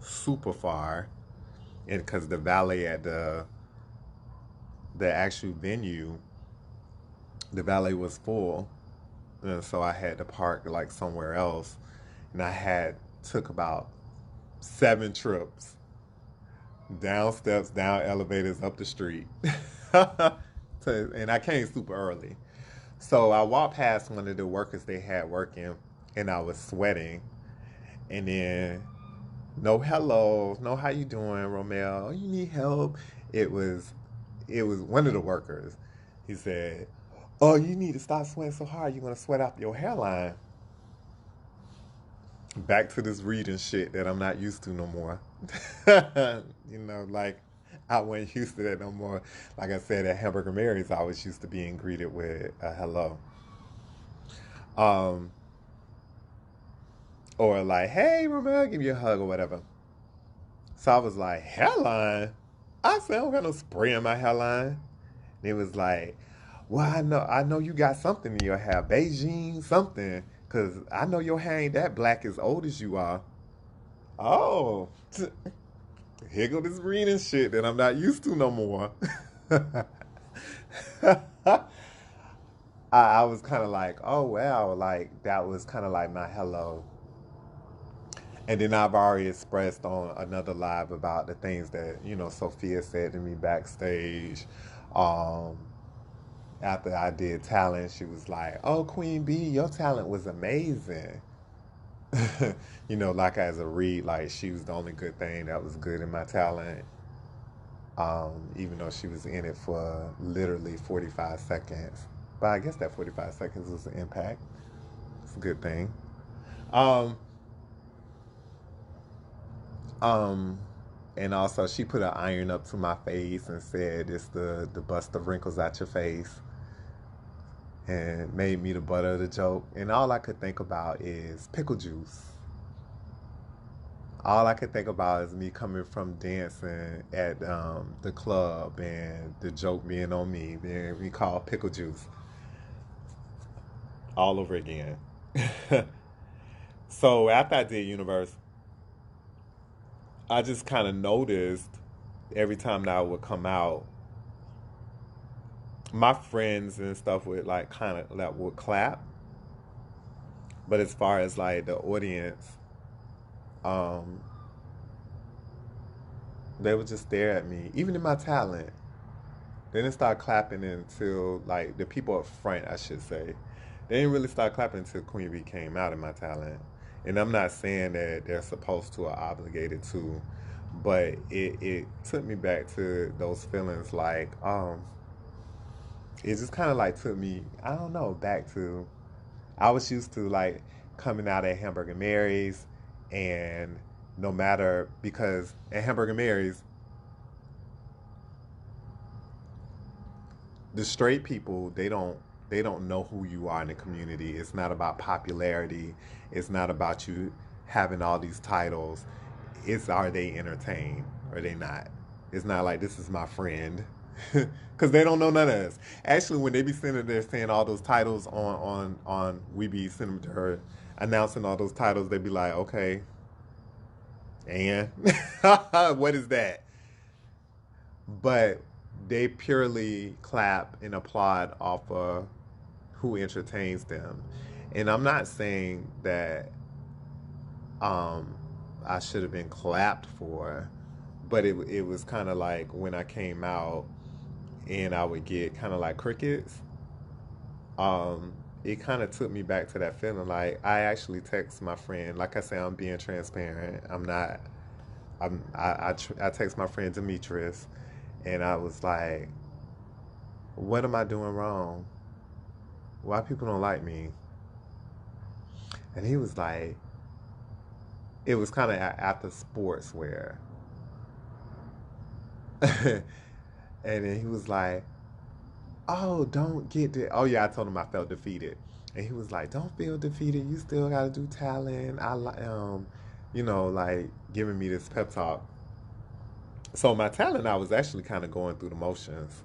super far, and because the valet at the actual venue, the valet was full, and so I had to park like somewhere else, and I had took about 7 trips down steps, down elevators, up the street, and I came super early. So I walked past one of the workers they had working, and I was sweating, and then no hello, no how you doing, Romell? Oh, you need help? It was it was one of the workers. He said, "Oh, you need to stop sweating so hard. You're gonna sweat out your hairline." Back to this reading shit that I'm not used to no more. You know, like I wasn't used to that no more. Like I said, at Hamburger Mary's, I was used to being greeted with a hello. Um, or like, hey, Romell, give you a hug or whatever. So I was like, hairline? I said, I don't got no spray in my hairline. And it was like, well, I know you got something in your hair, Beijing something, cause I know your hair ain't that black as old as you are. Oh, here go this reading shit that I'm not used to no more. I was kind of like, oh wow, like that was kind of like my hello. And then I've already expressed on another live about the things that, Sophia said to me backstage. Um, After I did talent, she was like, oh, Queen B, your talent was amazing. Like as a read, like she was the only good thing that was good in my talent. Even though she was in it for literally 45 seconds. But I guess that 45 seconds was an impact. It's a good thing. Um, Um, and also she put an iron up to my face and said it's the bust of wrinkles out your face and made me the butt of the joke. And all I could think about is pickle juice. All I could think about is me coming from dancing at the club and the joke being on me, being we called pickle juice all over again. So after I did Universe, I just kind of noticed every time that I would come out, my friends and stuff would like kind of that would clap, but as far as like the audience, um, they would just stare at me. Even in my talent, they didn't start clapping until like the people up front, I should say, they didn't really start clapping until Queen Bee came out in my talent. And I'm not saying that they're supposed to or obligated to, but it took me back to those feelings like it just kind of like took me, I don't know, back to I was used to like coming out at Hamburger Mary's, and no matter because at Hamburger Mary's, the straight people they don't know who you are in the community. It's not about popularity. It's not about you having all these titles. It's are they entertained or they not. It's not like this is my friend. Because they don't know none of us. Actually, when they be sitting there saying all those titles on we be sending them to her, announcing all those titles, they be like, okay, and what is that? But they purely clap and applaud off of who entertains them. And I'm not saying that um, I should have been clapped for, but it was kind of like when I came out and I would get kind of like crickets. um, it kind of took me back to that feeling. Like I actually text my friend. Like I say, I'm being transparent. I'm not. I text my friend Demetrius, and I was like, "What am I doing wrong? Why people don't like me?" And he was like, "It was kind of after sports where," and then he was like, oh, don't get it. Oh yeah, I told him I felt defeated, and he was like, "Don't feel defeated. You still got to do talent." Like giving me this pep talk. So my talent, I was actually kind of going through the motions.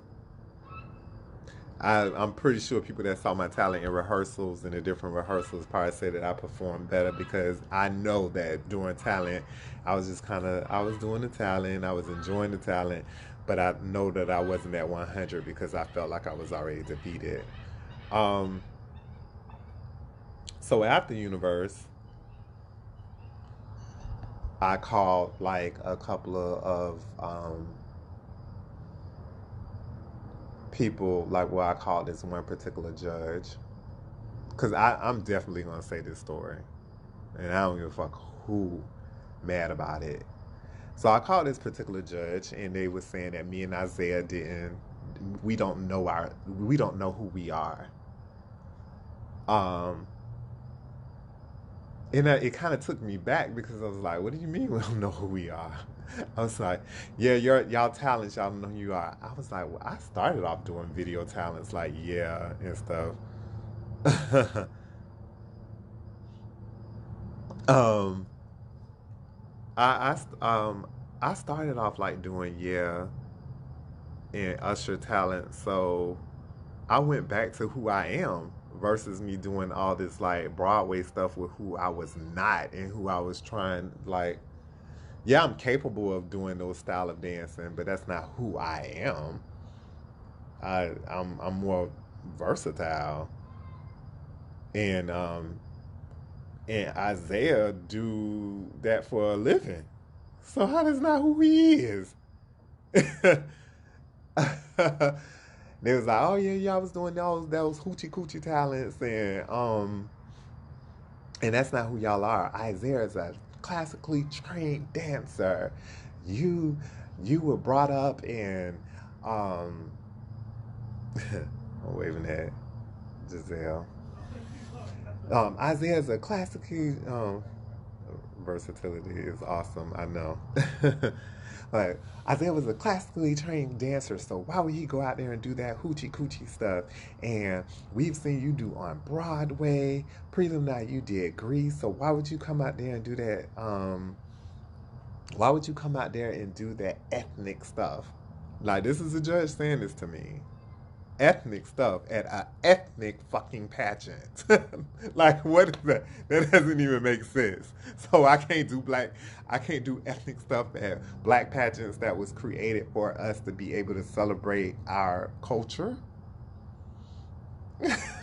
I'm pretty sure people that saw my talent in rehearsals and the different rehearsals probably say that I performed better because I know that during talent, I was doing the talent, I was enjoying the talent, but I know that I wasn't at 100 because I felt like I was already defeated. Um, so after Universe, I called like a couple of people, like what I called this one particular judge, because I'm definitely gonna say this story, and I don't give a fuck who mad about it. So I called this particular judge, and they were saying that me and Isaiah didn't, we don't know who we are. Um, and it kind of took me back because I was like, "What do you mean we don't know who we are?" I was like, "Yeah, y'all talents, y'all don't know who you are." I was like, "Well, I started off doing video talents, like yeah and stuff." um, I started off like doing yeah and usher talent, so I went back to who I am versus me doing all this like Broadway stuff with who I was not and who I was trying like yeah, I'm capable of doing those style of dancing, but that's not who I am. I'm more versatile. And and Isaiah do that for a living. So how that's not who he is? They was like, oh yeah, y'all was doing those hoochie coochie talents, and that's not who y'all are. Isaiah is a classically trained dancer. You you were brought up in um I'm waving at Giselle. Isaiah's a classically versatility is awesome. I know. Like Isaiah was a classically trained dancer, so why would he go out there and do that hoochie coochie stuff? And we've seen you do on Broadway. Prelim night you did Grease, so why would you come out there and do that? Why would you come out there and do that ethnic stuff? Like this is a judge saying this to me. Ethnic stuff at an ethnic fucking pageant. Like what is that? That doesn't even make sense. So I can't do ethnic stuff at black pageants that was created for us to be able to celebrate our culture.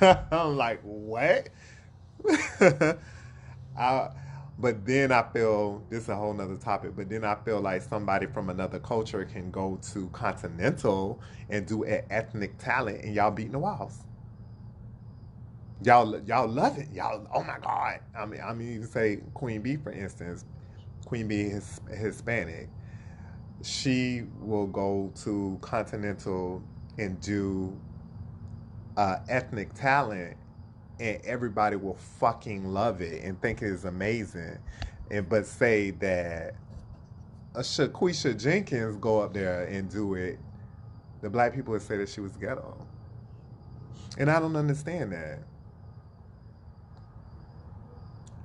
I'm like, what? I, but then I feel this is a whole nother topic. But then I feel like somebody from another culture can go to Continental and do an ethnic talent, and y'all beating the walls. Y'all love it. Y'all, oh my god. I mean, even say Queen Bee for instance. Queen Bee is Hispanic. She will go to Continental and do ethnic talent, and everybody will fucking love it and think it is amazing. And but say that Shaquisha Jenkins go up there and do it, the black people would say that she was ghetto, and I don't understand that.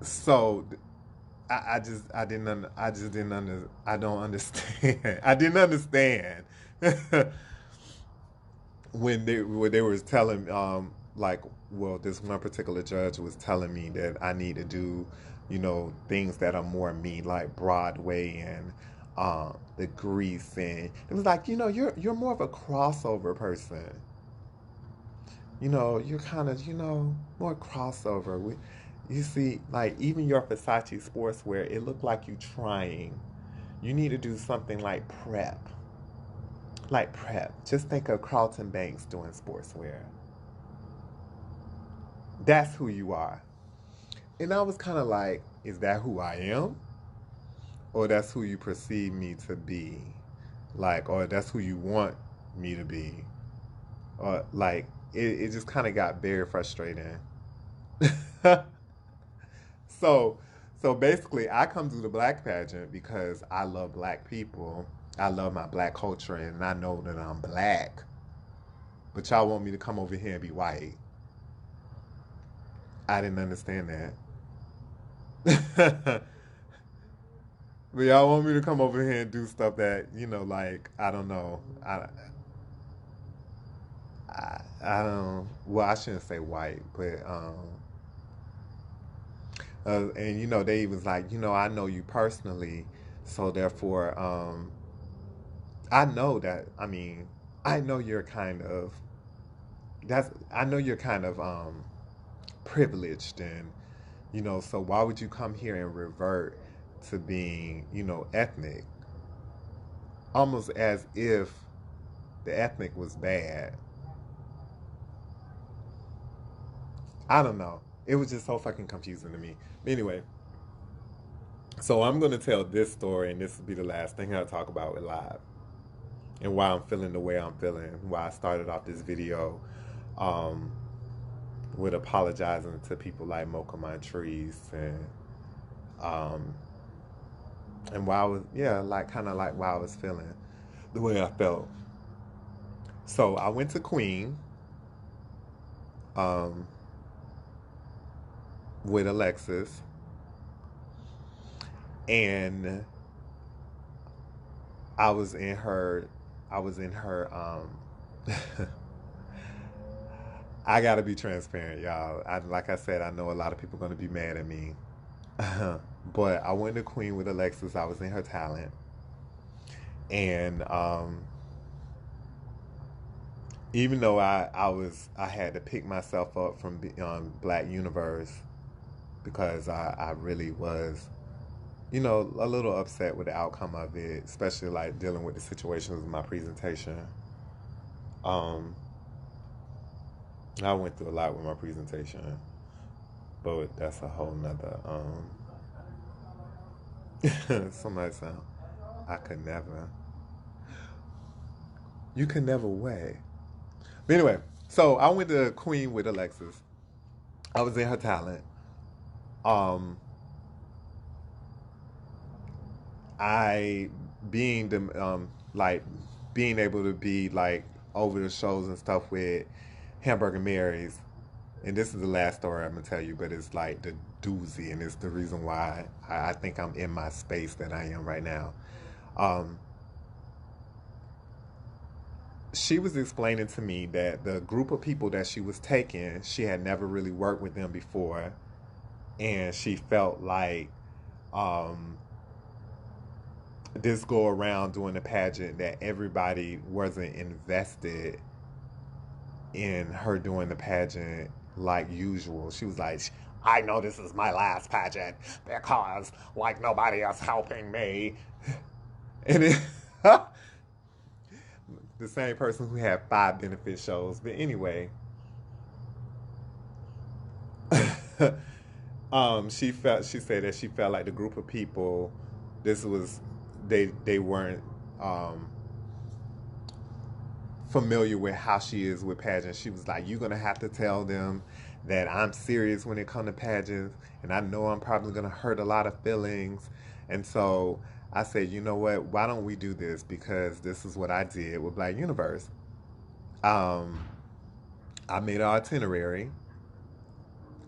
So I just didn't I don't understand. I didn't understand when they was telling like well this one particular judge was telling me that I need to do things that are more me like Broadway and the Grease, and it was like you're more of a crossover person. You're kind of more crossover. You see, like even your Versace sportswear, it looked like you trying. You need to do something like prep. Like prep. Just think of Carlton Banks doing sportswear. That's who you are. And I was kind of like, is that who I am? Or that's who you perceive me to be? Like, or that's who you want me to be? Or like, it just kind of got very frustrating. so, so basically, I come to the black pageant because I love black people. I love my black culture, and I know that I'm black. But y'all want me to come over here and be white. I didn't understand that. But y'all want me to come over here and do stuff that like I don't know. I don't. Well, I shouldn't say white, but and they was like, I know you personally, so therefore, I know that. I mean, I know you're kind of I know you're kind of privileged, and so why would you come here and revert to being ethnic, almost as if the ethnic was bad. I don't know. It was just so fucking confusing to me. Anyway, so I'm gonna tell this story, and this will be the last thing I'll talk about with live, and why I'm feeling the way I'm feeling. Why I started off this video um, with apologizing to people like Mocha Trees, um, and why I was like kind of like why I was feeling the way I felt. So I went to Queen um, with Alexis, and I was in her. I was in her. I gotta be transparent, y'all. Like I said, I know a lot of people are gonna be mad at me, but I went to Queen with Alexis. I was in her talent, and even though I had to pick myself up from Black Universe because I really was, a little upset with the outcome of it, especially like dealing with the situations in my presentation. Um, I went through a lot with my presentation, but that's a whole nother. Somebody said, I could never. You could never weigh. But anyway, so I went to Queen with Alexis. I was in her talent. Um, I being the like being able to be like over the shows and stuff with Hamburger Marys, and this is the last story I'm gonna tell you, but it's like the doozy, and it's the reason why I think I'm in my space that I am right now. Um, she was explaining to me that the group of people that she was taking, she had never really worked with them before, and she felt like um, this go around doing the pageant that everybody wasn't invested in her doing the pageant like usual. She was like, I know this is my last pageant because like nobody else helping me. And it, the same person who had 5 benefit shows. But anyway, she said that she felt like the group of people, this was they weren't um familiar with how she is with pageants. She was like, you're gonna have to tell them that I'm serious when it comes to pageants, and I know I'm probably gonna hurt a lot of feelings. And so I said, you know what? Why don't we do this? Because this is what I did with Black Universe. Um, I made an itinerary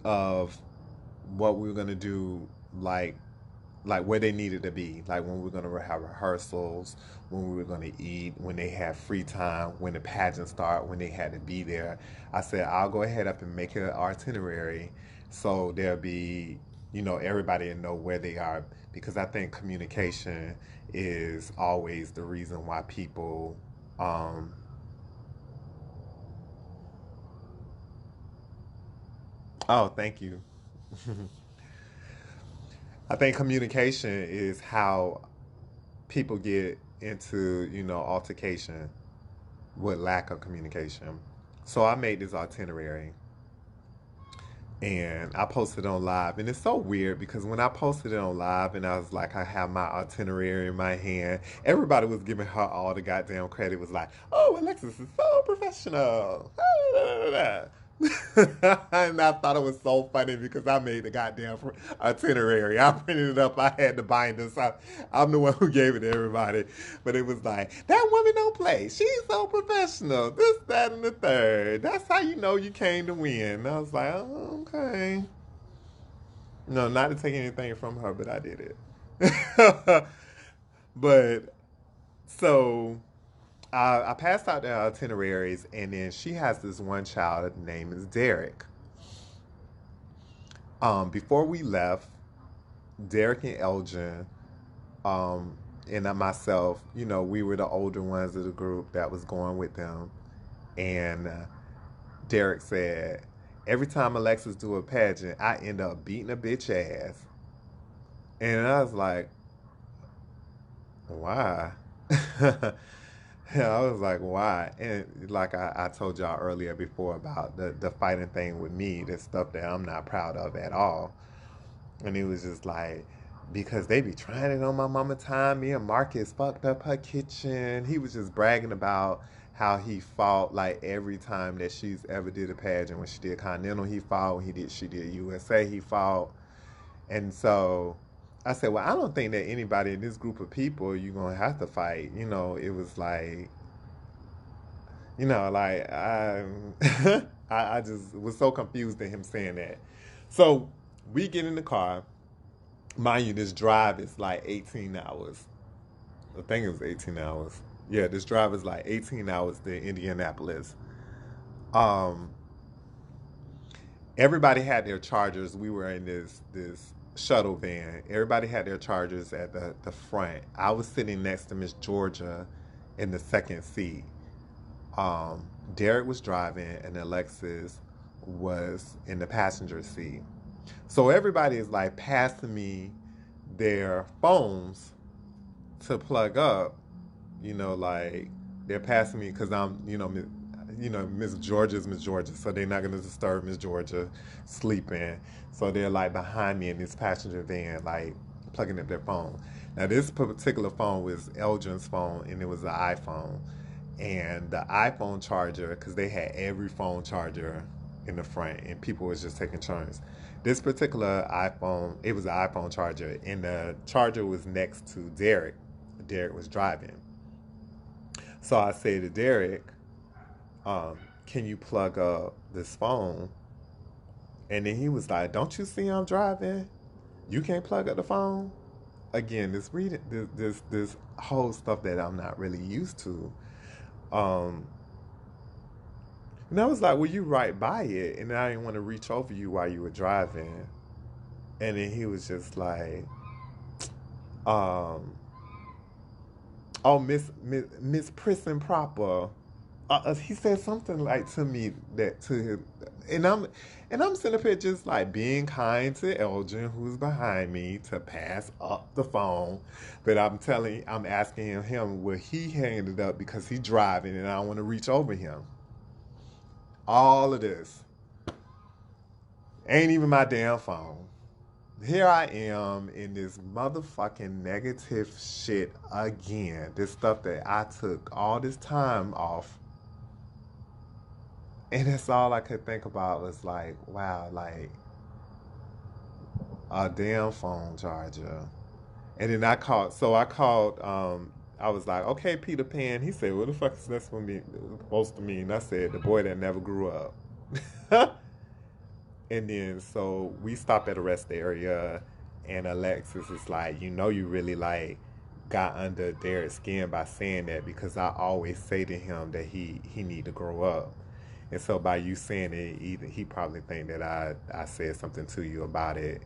of what we were gonna do, like where they needed to be, like when we were gonna have rehearsals, when we were gonna eat, when they had free time, when the pageant started, when they had to be there. I said I'll go ahead up and make an itinerary, so there'll be, everybody will know where they are, because I think communication is always the reason why people. Um, oh, thank you. I think communication is how people get into, altercation with lack of communication. So I made this itinerary and I posted it on live. And it's so weird because when I posted it on live and I was like, I have my itinerary in my hand, everybody was giving her all the goddamn credit. It was like, oh, Alexis is so professional. And I thought it was so funny because I made the goddamn itinerary. I printed it up. I had the binder. So I'm the one who gave it to everybody. But it was like, that woman don't play. She's so professional. This, that, and the third. That's how you know you came to win. And I was like, oh, okay. No, not to take anything from her, but I did it. But so I passed out the itineraries, and then she has this one child. His name is Derek. Before we left, Derek and Elgin, um, and myself, we were the older ones of the group that was going with them. And Derek said, every time Alexis do a pageant, I end up beating a bitch ass. And I was like, why? I was like, why? And like I told y'all earlier before about the fighting thing with me, the stuff that I'm not proud of at all. And it was just like, because they be trying it on my mama time. Me and Marcus fucked up her kitchen. He was just bragging about how he fought like every time that she's ever did a pageant. When she did Continental, he fought. When she did USA, he fought. And so I said, well, I don't think that anybody in this group of people you're gonna have to fight. It was like, like I just was so confused at him saying that. So we get in the car. Mind you, this drive is like 18 hours. I think it was 18 hours. Yeah, this drive is like 18 hours to Indianapolis. Um, Everybody had their chargers. We were in this shuttle van. Everybody had their chargers at the front. I was sitting next to Miss Georgia in the second seat. Derek was driving and Alexis was in the passenger seat. So everybody is like passing me their phones to plug up, like they're passing me because I'm, Miss Georgia's Miss Georgia, so they're not gonna disturb Miss Georgia sleeping. So they're like behind me in this passenger van, like plugging up their phone. Now this particular phone was Elgin's phone, and it was an iPhone, and the iPhone charger, because they had every phone charger in the front, and people was just taking turns. This particular iPhone, it was an iPhone charger, and the charger was next to Derek. Derek was driving. So I say to Derek, can you plug up this phone? And then he was like, don't you see I'm driving? You can't plug up the phone? Again, this whole stuff that I'm not really used to. Um, and I was like, well, you right by it, and I didn't want to reach over you while you were driving. And then he was just like, um, oh, Miss Prison Proper. He said something like to me that to him, and I'm sitting up here just like being kind to Elgin, who's behind me, to pass up the phone. But I'm asking him will he hand it up because he's driving and I don't want to reach over him. All of this ain't even my damn phone. Here I am in this motherfucking negative shit again. This stuff that I took all this time off. And that's all I could think about was like, wow, like a damn phone charger. And then I was like, okay, Peter Pan. He said, what the fuck is this supposed to mean? I said, the boy that never grew up. And then so we stop at a rest area, and Alexis is like, you really like got under Derek's skin by saying that because I always say to him that he need to grow up. And so by you saying it, either he probably think that I said something to you about it,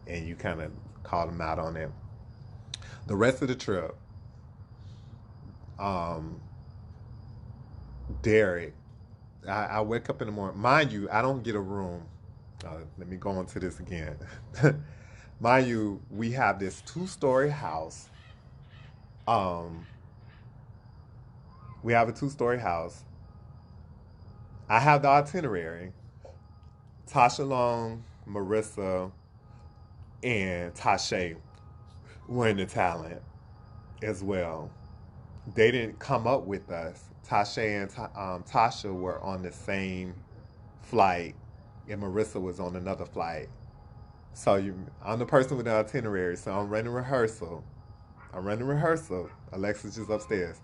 and you kind of called him out on it. The rest of the trip, um, Derek, I wake up in the morning. Mind you, I don't get a room. Let me go on to this again. Mind you, we have this 2-story house. We have a 2-story house. I have the itinerary. Tasha Long, Marissa, and Tasha were in the talent as well. They didn't come up with us. Tasha and Tasha were on the same flight, and Marissa was on another flight. So I'm the person with the itinerary, so I'm running rehearsal. Alexis is upstairs.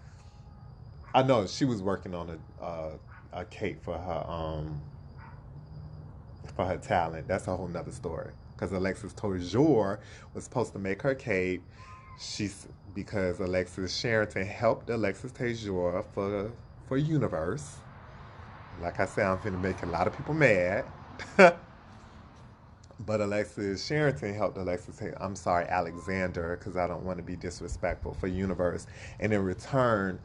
I know she was working on a cake for her talent. That's a whole nother story. Because Alexis Toujor was supposed to make her cake. Because Alexis Sherrington helped Alexis Toujor for Universe. Like I said, I'm finna make a lot of people mad. But Alexis Sherrington helped Alexander, because I don't want to be disrespectful, for Universe. And in return,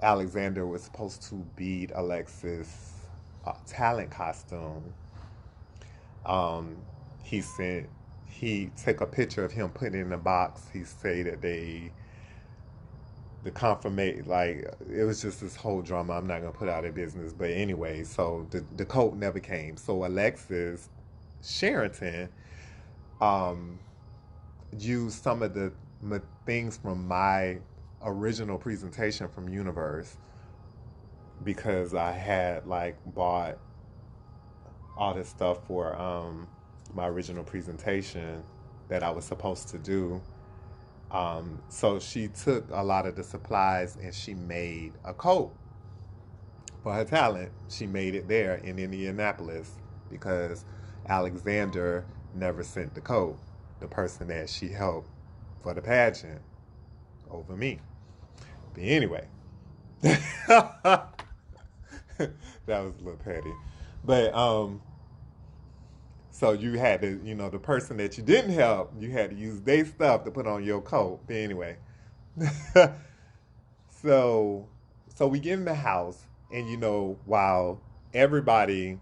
Alexander was supposed to beat Alexis' talent costume. He took a picture of him putting it in a box. He said that the confirmation, like, it was just this whole drama. I'm not gonna put out their business, but anyway, so the coat never came. So Alexis Sherrington used some of the things from my original presentation from Universe, because I had like bought all this stuff for my original presentation that I was supposed to do. So she took a lot of the supplies and she made a coat for her talent. She made it there in Indianapolis because Alexander never sent the coat, the person that she helped for the pageant, over me. But anyway, that was a little petty. But so you had to, the person that you didn't help, you had to use their stuff to put on your coat. But anyway, so So we get in the house, and while everybody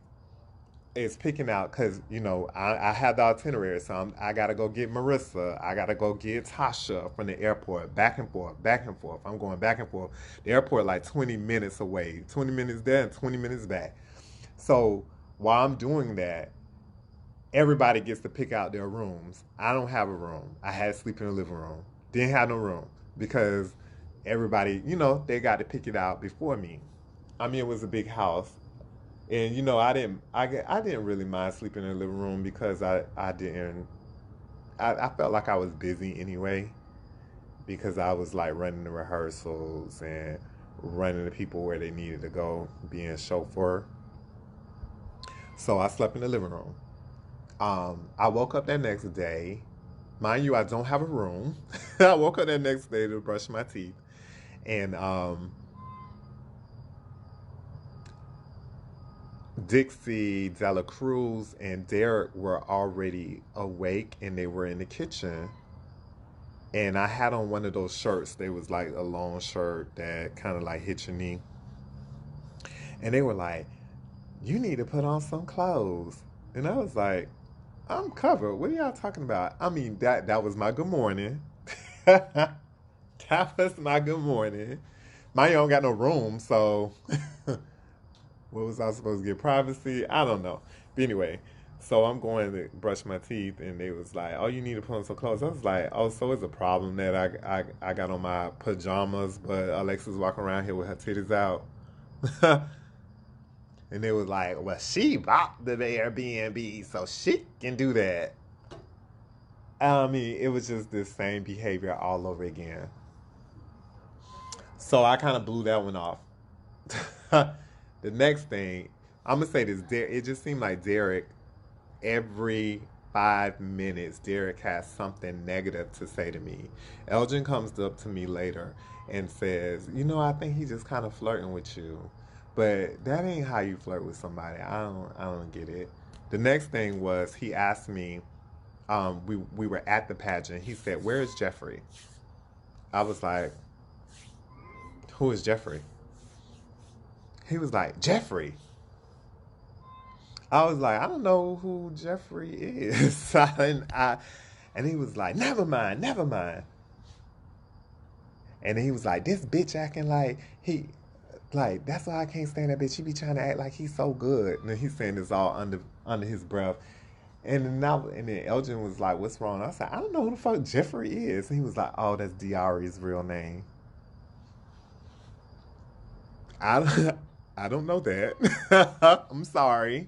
is picking out, because I had the itinerary, so I gotta go get Marissa, I gotta go get Tasha from the airport, back and forth, back and forth. I'm going back and forth. The airport like 20 minutes away, 20 minutes there and 20 minutes back. So while I'm doing that, everybody gets to pick out their rooms. I don't have a room. I had to sleep in the living room. Didn't have no room because everybody, they got to pick it out before me. I mean, it was a big house, and I didn't really mind sleeping in the living room because I felt like I was busy anyway because I was like running the rehearsals and running the people where they needed to go, being chauffeur. So I slept in the living room. I woke up that next day. Mind you, I don't have a room. I woke up that next day to brush my teeth. And Dixie, Dela Cruz, and Derek were already awake and they were in the kitchen. And I had on one of those shirts. They was like a long shirt that kind of like hit your knee. And they were like, "You need to put on some clothes." And I was like, "I'm covered. What are y'all talking about?" I mean, that was my good morning. That was my good morning. My don't got no room, so what was I supposed to get? Privacy? I don't know. But anyway, so I'm going to brush my teeth, and they was like, "Oh, you need to put on some clothes." I was like, "Oh, so it's a problem that I got on my pajamas, but Alexa's walking around here with her titties out." And they was like, "Well, she bought the Airbnb, so she can do that." I mean, it was just this same behavior all over again. So I kind of blew that one off. The next thing, I'm gonna say this: it just seemed like Derek, every 5 minutes, Derek has something negative to say to me. Elgin comes up to me later and says, "I think he's just kind of flirting with you." But that ain't how you flirt with somebody. I don't get it. The next thing was he asked me, we were at the pageant. He said, "Where is Jeffrey?" I was like, "Who is Jeffrey?" He was like, "Jeffrey." I was like, "I don't know who Jeffrey is." And he was like, "Never mind, never mind." And then he was like, "This bitch acting like that's why I can't stand that bitch. She be trying to act like he's so good." And then he's saying this all under his breath. And then Elgin was like, "What's wrong?" I said, "I don't know who the fuck Jeffrey is." And he was like, "Oh, that's Diari's real name." I don't, I don't know that. I'm sorry.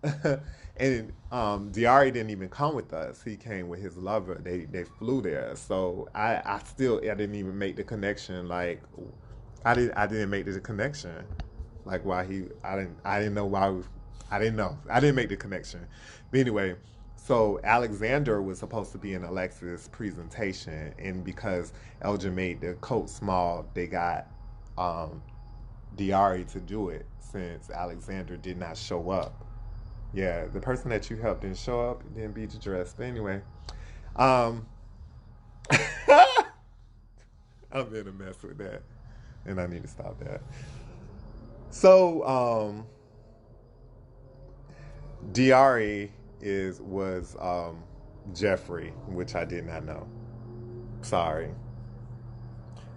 And Diari didn't even come with us. He came with his lover. They flew there. So I didn't even make the connection. Like I didn't make the connection. Like why I didn't know why I didn't know. I didn't make the connection. But anyway, so Alexander was supposed to be in Alexa's presentation, and because Elgin made the coat small, they got um, Diari to do it since Alexander did not show up. Yeah, the person that you helped didn't show up, didn't beat the dress. But anyway, um, I'm in a mess with that, and I need to stop that. So, Diari was Jeffrey, which I did not know. Sorry.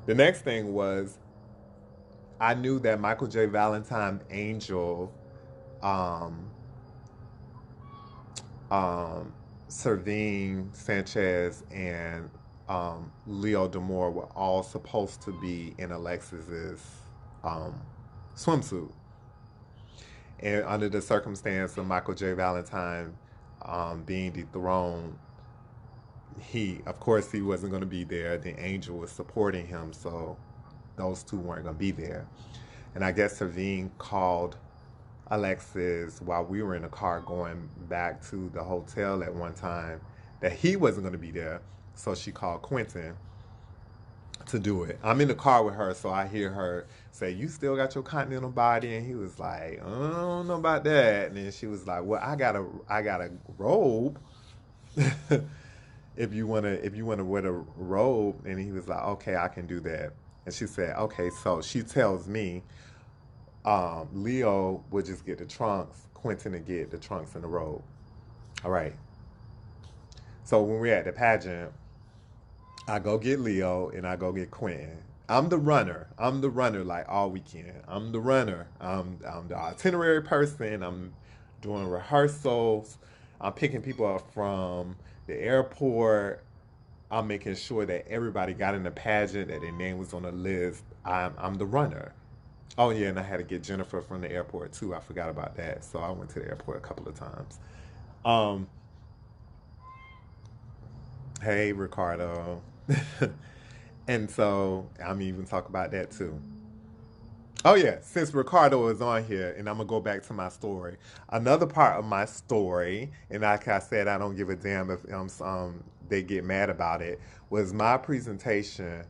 The next thing was I knew that Michael J. Valentine, Angel, um, um, Servine Sanchez, and Leo Demore were all supposed to be in Alexis's um, swimsuit. And under the circumstance of Michael J. Valentine being dethroned, of course, he wasn't going to be there. The Angel was supporting him, so those two weren't going to be there. And I guess Savine called Alexis while we were in the car going back to the hotel at one time that he wasn't going to be there. So she called Quentin to do it. I'm in the car with her, so I hear her say, "You still got your continental body?" And he was like, "I don't know about that." And then she was like, "Well, I got a robe. If you wanna wear the robe." And he was like, "Okay, I can do that." And she said, okay, so she tells me Leo would just get the trunks, Quentin would get the trunks and the robe. All right. So when we're at the pageant, I go get Leo and I go get Quentin. I'm the runner. I'm the runner like all weekend. I'm the runner. I'm the itinerary person. I'm doing rehearsals. I'm picking people up from the airport. I'm making sure that everybody got in the pageant, that their name was on the list. I'm the runner. Oh yeah, and I had to get Jennifer from the airport too. I forgot about that. So I went to the airport a couple of times. Um, hey Ricardo. And so I'm even talk about that too. Oh yeah, since Ricardo is on here, and I'm gonna go back to my story. Another part of my story, and like I said, I don't give a damn if they get mad about it. Was my presentation.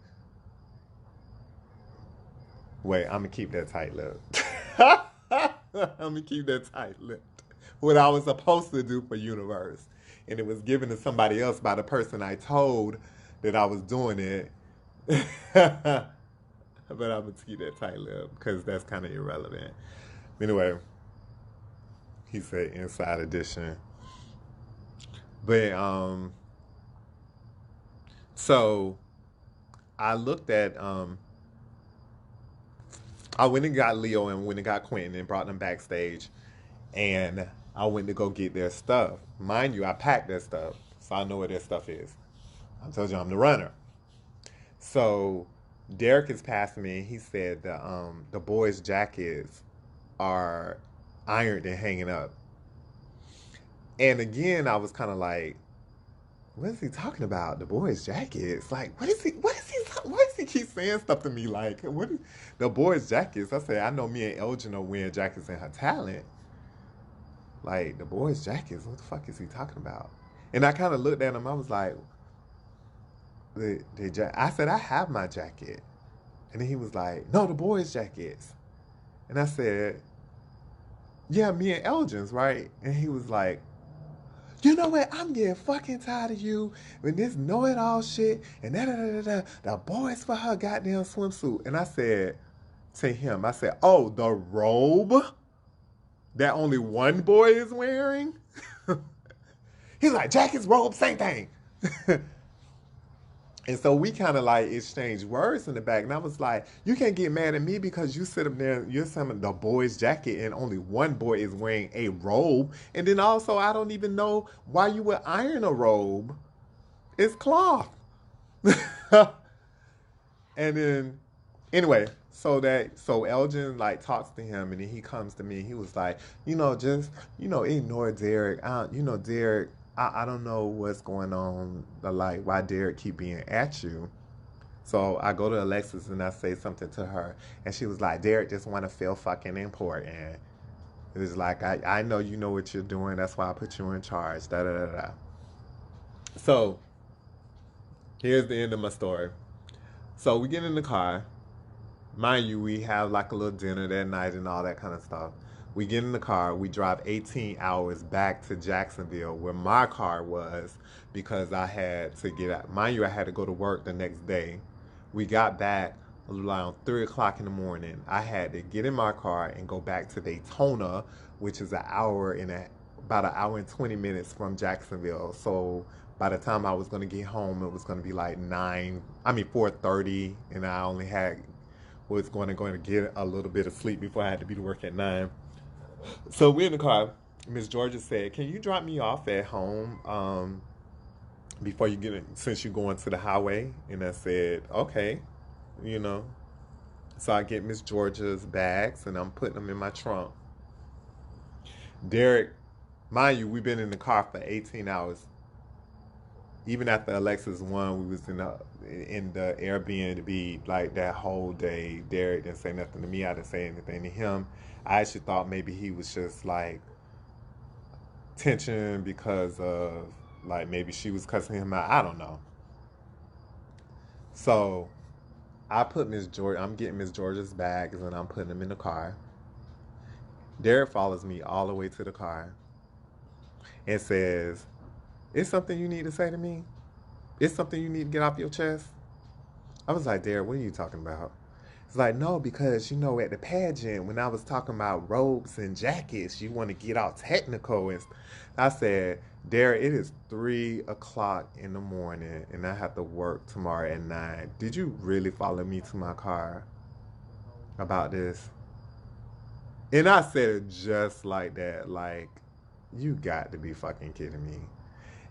Wait, I'm gonna keep that tight lipped. I'm gonna keep that tight lipped. What I was supposed to do for Universe, and it was given to somebody else by the person I told that I was doing it. But I'm gonna keep that tight lipped because that's kind of irrelevant. Anyway, he said Inside Edition, but so I looked at I went and got Leo and went and got Quentin and brought them backstage. And I went to go get their stuff. Mind you, I packed their stuff, so I know where their stuff is. I told you I'm the runner. So Derek is passing me. He said the boys' jackets are ironed and hanging up. And again, I was kind of like, what is he talking about? The boys' jackets? Like, what is he? What is he? Why does he keep saying stuff to me? Like, what? Is, the boys' jackets? I said, I know me and Elgin are wearing jackets in her talent. Like the boys' jackets. What the fuck is he talking about? And I kind of looked at him. I was like, I said, I have my jacket. And then he was like, no, the boys' jackets. And I said, yeah, me and Elgin's, right? And he was like, you know what? I'm getting fucking tired of you with this know-it-all shit and da da da da. The boys for her goddamn swimsuit. And I said to him, I said, oh, the robe that only one boy is wearing? He's like, jackets, robe, same thing. And so we kind of like exchanged words in the back. And I was like, you can't get mad at me because you sit up there, you're selling the boy's jacket and only one boy is wearing a robe. And then also, I don't even know why you would iron a robe. It's cloth. And then, anyway, so Elgin like talks to him and then he comes to me. He was like, just, ignore Derek. Derek, I don't know what's going on, like why Derek keep being at you. So I go to Alexis and I say something to her, and she was like, Derek just want to feel fucking important. It was like, I know you know what you're doing. That's why I put you in charge. Da da da da. So here's the end of my story. So we get in the car. Mind you, we have like a little dinner that night and all that kind of stuff. We get in the car, we drive 18 hours back to Jacksonville where my car was because I had to get out. Mind you, I had to go to work the next day. We got back around 3 o'clock in the morning. I had to get in my car and go back to Daytona, which is about an hour and 20 minutes from Jacksonville. So by the time I was going to get home, it was going to be like 4:30, and I only was going to get a little bit of sleep before I had to be to work at 9. So we're in the car. Miss Georgia said, "Can you drop me off at home before you get in, since you're going to the highway?" And I said, "Okay, you know." So I get Miss Georgia's bags and I'm putting them in my trunk. Derek, mind you, we've been in the car for 18 hours. Even after Alexis won, we was in the Airbnb like that whole day. Derek didn't say nothing to me. I didn't say anything to him. I actually thought maybe he was just like tension because of like maybe she was cussing him out. I don't know. So I'm getting Miss Georgia's bags and I'm putting them in the car. Derek follows me all the way to the car and says, "It's something you need to say to me? It's something you need to get off your chest?" I was like, Derek, what are you talking about? It's like, no, because, you know, at the pageant, when I was talking about robes and jackets, you want to get all technical. And I said, Derek, it is 3 o'clock in the morning and I have to work tomorrow at 9. Did you really follow me to my car about this? And I said it just like that. Like, you got to be fucking kidding me.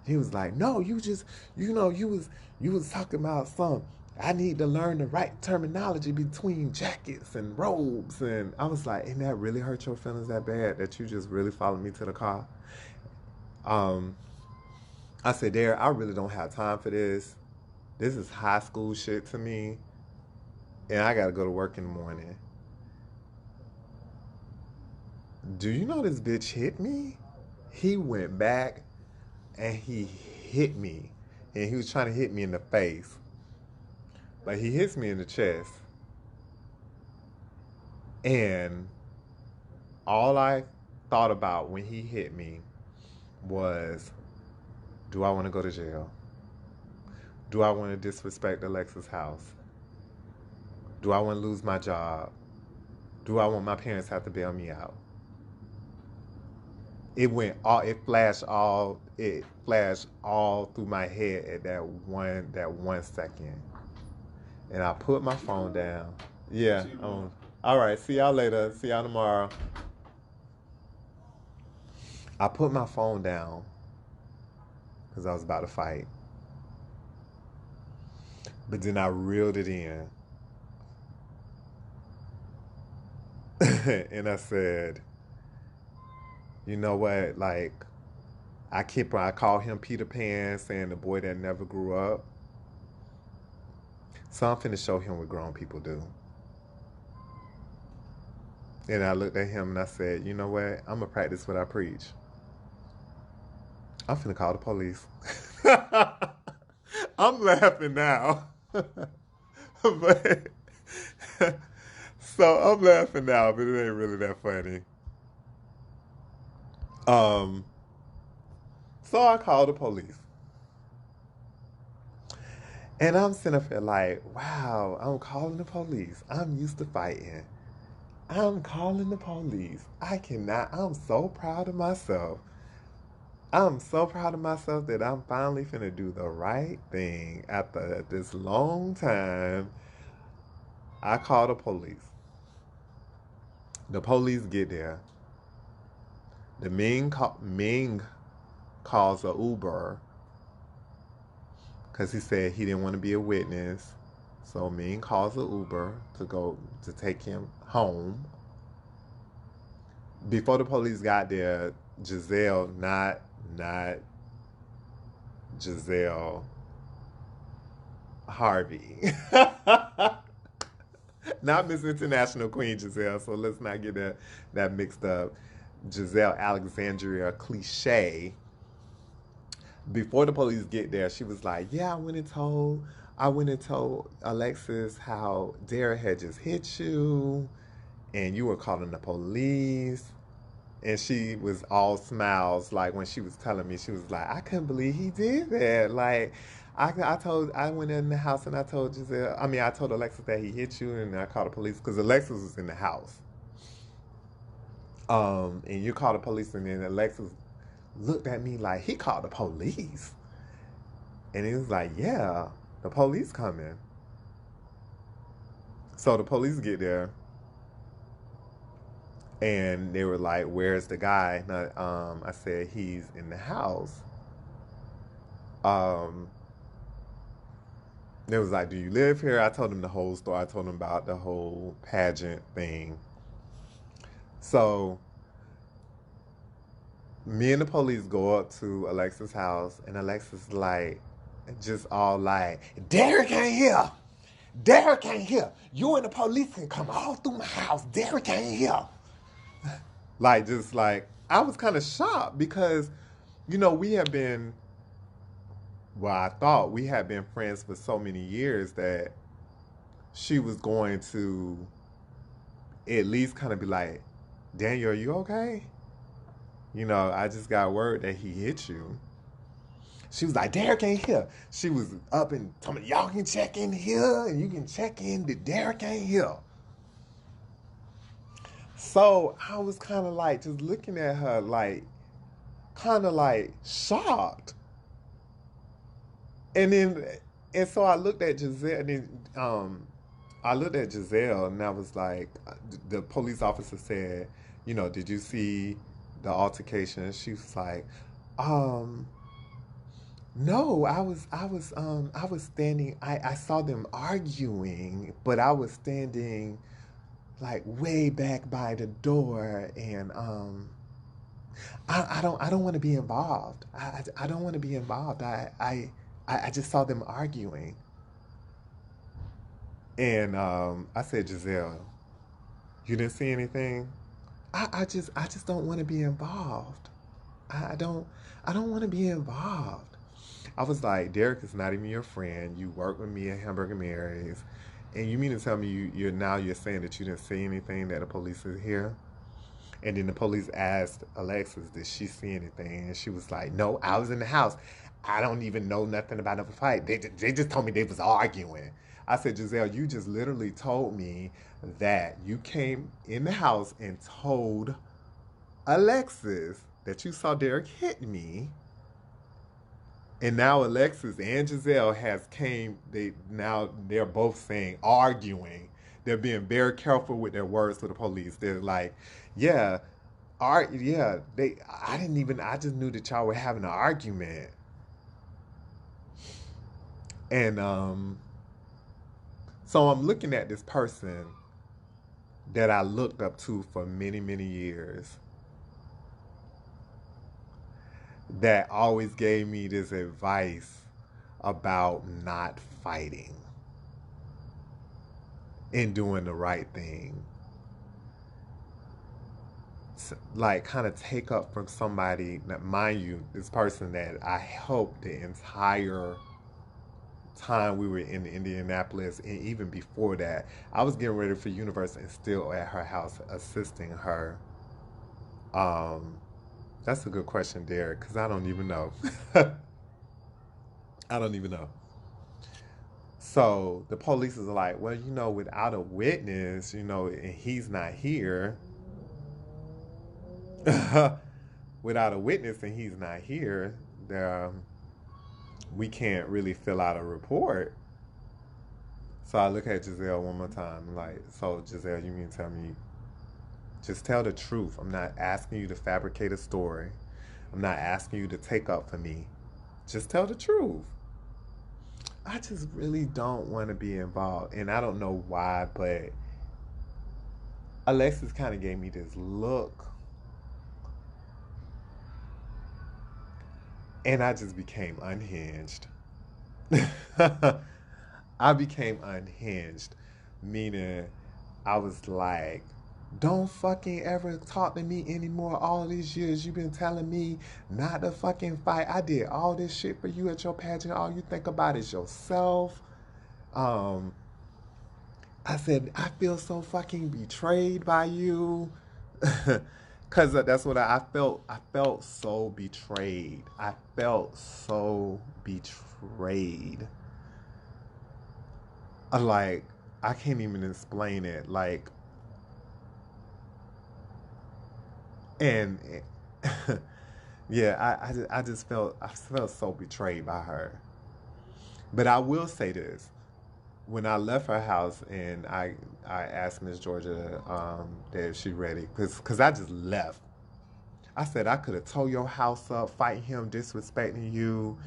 He was like, no, you just, you know, you was talking about some. I need to learn the right terminology between jackets and robes. And I was like, and that really hurt your feelings that bad that you just really followed me to the car? Um, I said, Derek, I really don't have time for this. This is high school shit to me. And I got to go to work in the morning. Do you know this bitch hit me? He went back and he hit me. And he was trying to hit me in the face. But he hits me in the chest. And all I thought about when he hit me was, do I want to go to jail? Do I want to disrespect Alexa's house? Do I want to lose my job? Do I want my parents to have to bail me out? It flashed all through my head at that 1 second. And I put my phone down. Yeah. All right. See y'all later. See y'all tomorrow. I put my phone down because I was about to fight. But then I reeled it in. And I said, you know what? Like, I call him Peter Pan, saying the boy that never grew up. So I'm finna show him what grown people do. And I looked at him and I said, you know what? I'm gonna practice what I preach. I'm finna call the police. I'm laughing now. But so I'm laughing now, but it ain't really that funny. So I called the police. And I'm sitting up there like, wow, I'm calling the police. I'm used to fighting. I'm calling the police. I'm so proud of myself. I'm so proud of myself that I'm finally finna do the right thing after this long time. I call the police. The police get there. The Ming calls a Uber because he said he didn't want to be a witness. So Ming calls an Uber to take him home. Before the police got there, Giselle, not Giselle Harvey. Not Miss International Queen Giselle, so let's not get that mixed up. Giselle Alexandria Cliche. Before the police get there, she was like, yeah, I went and told Alexis how Derek had just hit you and you were calling the police. And she was all smiles, like when she was telling me, she was like, I couldn't believe he did that. Like, I went in the house and I told I told Alexis that he hit you and I called the police because Alexis was in the house. And you called the police and then Alexis looked at me like, he called the police. And he was like, yeah, the police coming. So the police get there. And they were like, where's the guy? And I said, he's in the house. They was like, do you live here? I told them the whole story. I told them about the whole pageant thing. So me and the police go up to Alexis' house, and Alexis like, just all like, Derek ain't here. Derek ain't here. You and the police can come all through my house. Derek ain't here. Like, just like, I was kind of shocked because, we have been, well, I thought we had been friends for so many years that she was going to at least kind of be like, Daniel, are you okay? I just got word that he hit you. She was like, Derek ain't here. She was up and told me, y'all can check in here and you can check in that Derek ain't here. So I was kind of like just looking at her like, kind of like shocked. And then, and so I looked at Giselle, and then I looked at Giselle, and I was like, the police officer said, you know, did you see the altercation? And she was like, um, no, I was standing. I saw them arguing, but I was standing like way back by the door, and I don't want to be involved. I don't want to be involved. I just saw them arguing. And I said, Giselle, you didn't see anything? I just don't want to be involved. I don't I don't want to be involved. I was like, Derek is not even your friend. You work with me at Hamburger Mary's, and you mean to tell me you're saying that you didn't see anything, that the police is here? And then the police asked Alexis, did she see anything? And she was like, no, I was in the house. I don't even know nothing about the fight. They just told me they was arguing. I said, Giselle, you just literally told me that you came in the house and told Alexis that you saw Derek hit me. And now Alexis and Giselle has came. They're both saying arguing. They're being very careful with their words to the police. They're like, yeah, yeah. I didn't even. I just knew that y'all were having an argument. And so I'm looking at this person that I looked up to for many many years, that always gave me this advice about not fighting and doing the right thing. Like, kind of take up from somebody that, mind you, this person that I helped the entire time we were in Indianapolis, and even before that, I was getting ready for university and still at her house assisting her. Um, that's a good question, Derek, because I don't even know. I don't even know. So the police is like, well, you know, without a witness, you know, and he's not here, without a witness and he's not here, we can't really fill out a report. So I look at Giselle one more time, like, so Giselle, you mean to tell me, just tell the truth. I'm not asking you to fabricate a story. I'm not asking you to take up for me. Just tell the truth. I just really don't want to be involved. And I don't know why, but Alexis kind of gave me this look. And I just became unhinged. I became unhinged, meaning I was like, don't fucking ever talk to me anymore. All these years you've been telling me not to fucking fight. I did all this shit for you at your pageant. All you think about is yourself. Um, I said, I feel so fucking betrayed by you. Cause that's what I felt. I felt so betrayed. I felt so betrayed. Like, I can't even explain it. Like, and yeah, I felt so betrayed by her. But I will say this: when I left her house and I asked Miss Georgia that if she ready, cause I just left. I said I could have tore your house up, fighting him, disrespecting you.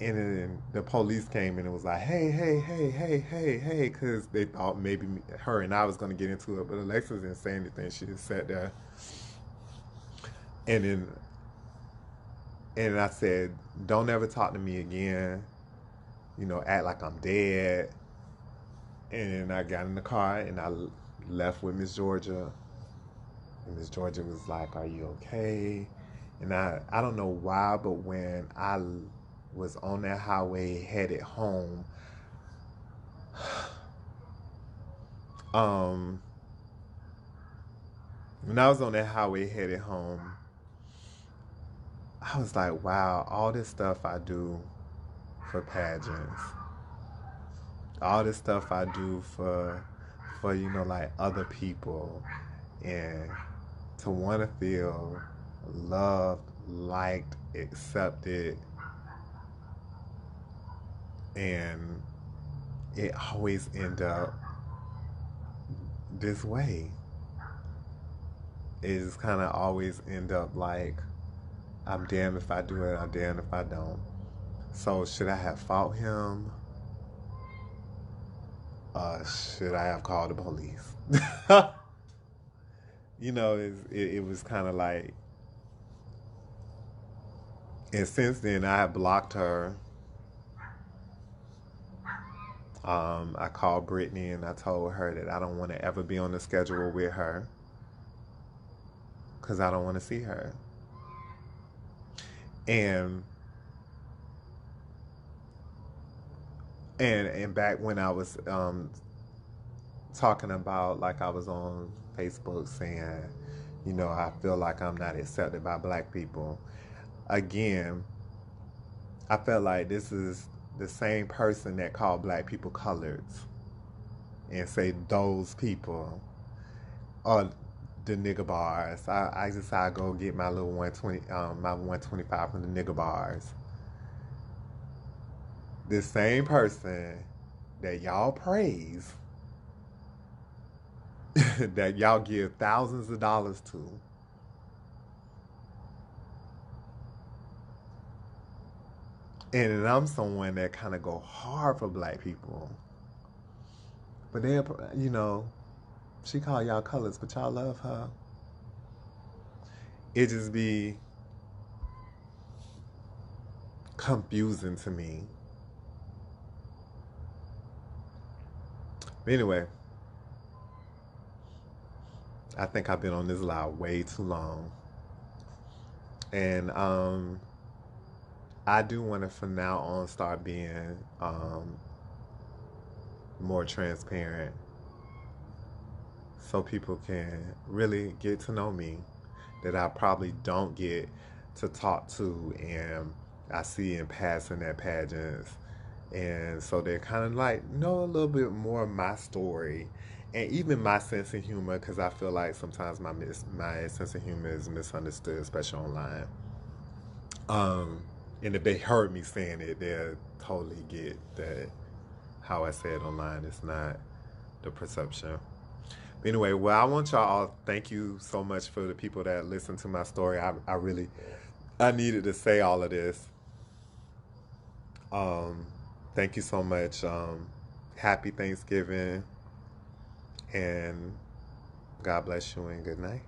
And then the police came and it was like, hey, hey, hey, hey, hey, hey, because they thought maybe her and I was going to get into it. But Alexis didn't say anything. She just sat there. And then, and I said, don't ever talk to me again. You know, act like I'm dead. And I got in the car and I left with Miss Georgia. And Miss Georgia was like, are you okay? And I don't know why, but when I was on that highway headed home, um, when I was on that highway headed home, I was like, wow, all this stuff I do for pageants, all this stuff I do for like other people, and to want to feel loved, liked, accepted, and it always end up this way. It just kind of always end up like, I'm damned if I do it, I'm damned if I don't. So should I have fought him? Should I have called the police? It was kind of like, and since then I have blocked her. I called Brittany and I told her that I don't want to ever be on the schedule with her because I don't want to see her. And and back when I was talking about, like, I was on Facebook saying, I feel like I'm not accepted by black people. Again, I felt like this is the same person that called black people coloreds and say those people are the nigger bars. I decided to go get my little 120, my 125 from the nigger bars. This same person that y'all praise, that y'all give thousands of dollars to, and I'm someone that kind of go hard for black people, but they, she call y'all colors, but y'all love her. It just be confusing to me. But anyway, I think I've been on this live way too long. And I do want to from now on start being more transparent so people can really get to know me, that I probably don't get to talk to and I see in passing at pageants. And so they're kind of like know a little bit more of my story and even my sense of humor, because I feel like sometimes my sense of humor is misunderstood, especially online. Um, and if they heard me saying it, they'll totally get that how I say it online is not the perception. Anyway, well, I want y'all, thank you so much for the people that listen to my story. I really, I needed to say all of this. Um, Thank you so much. Happy Thanksgiving, and God bless you and good night.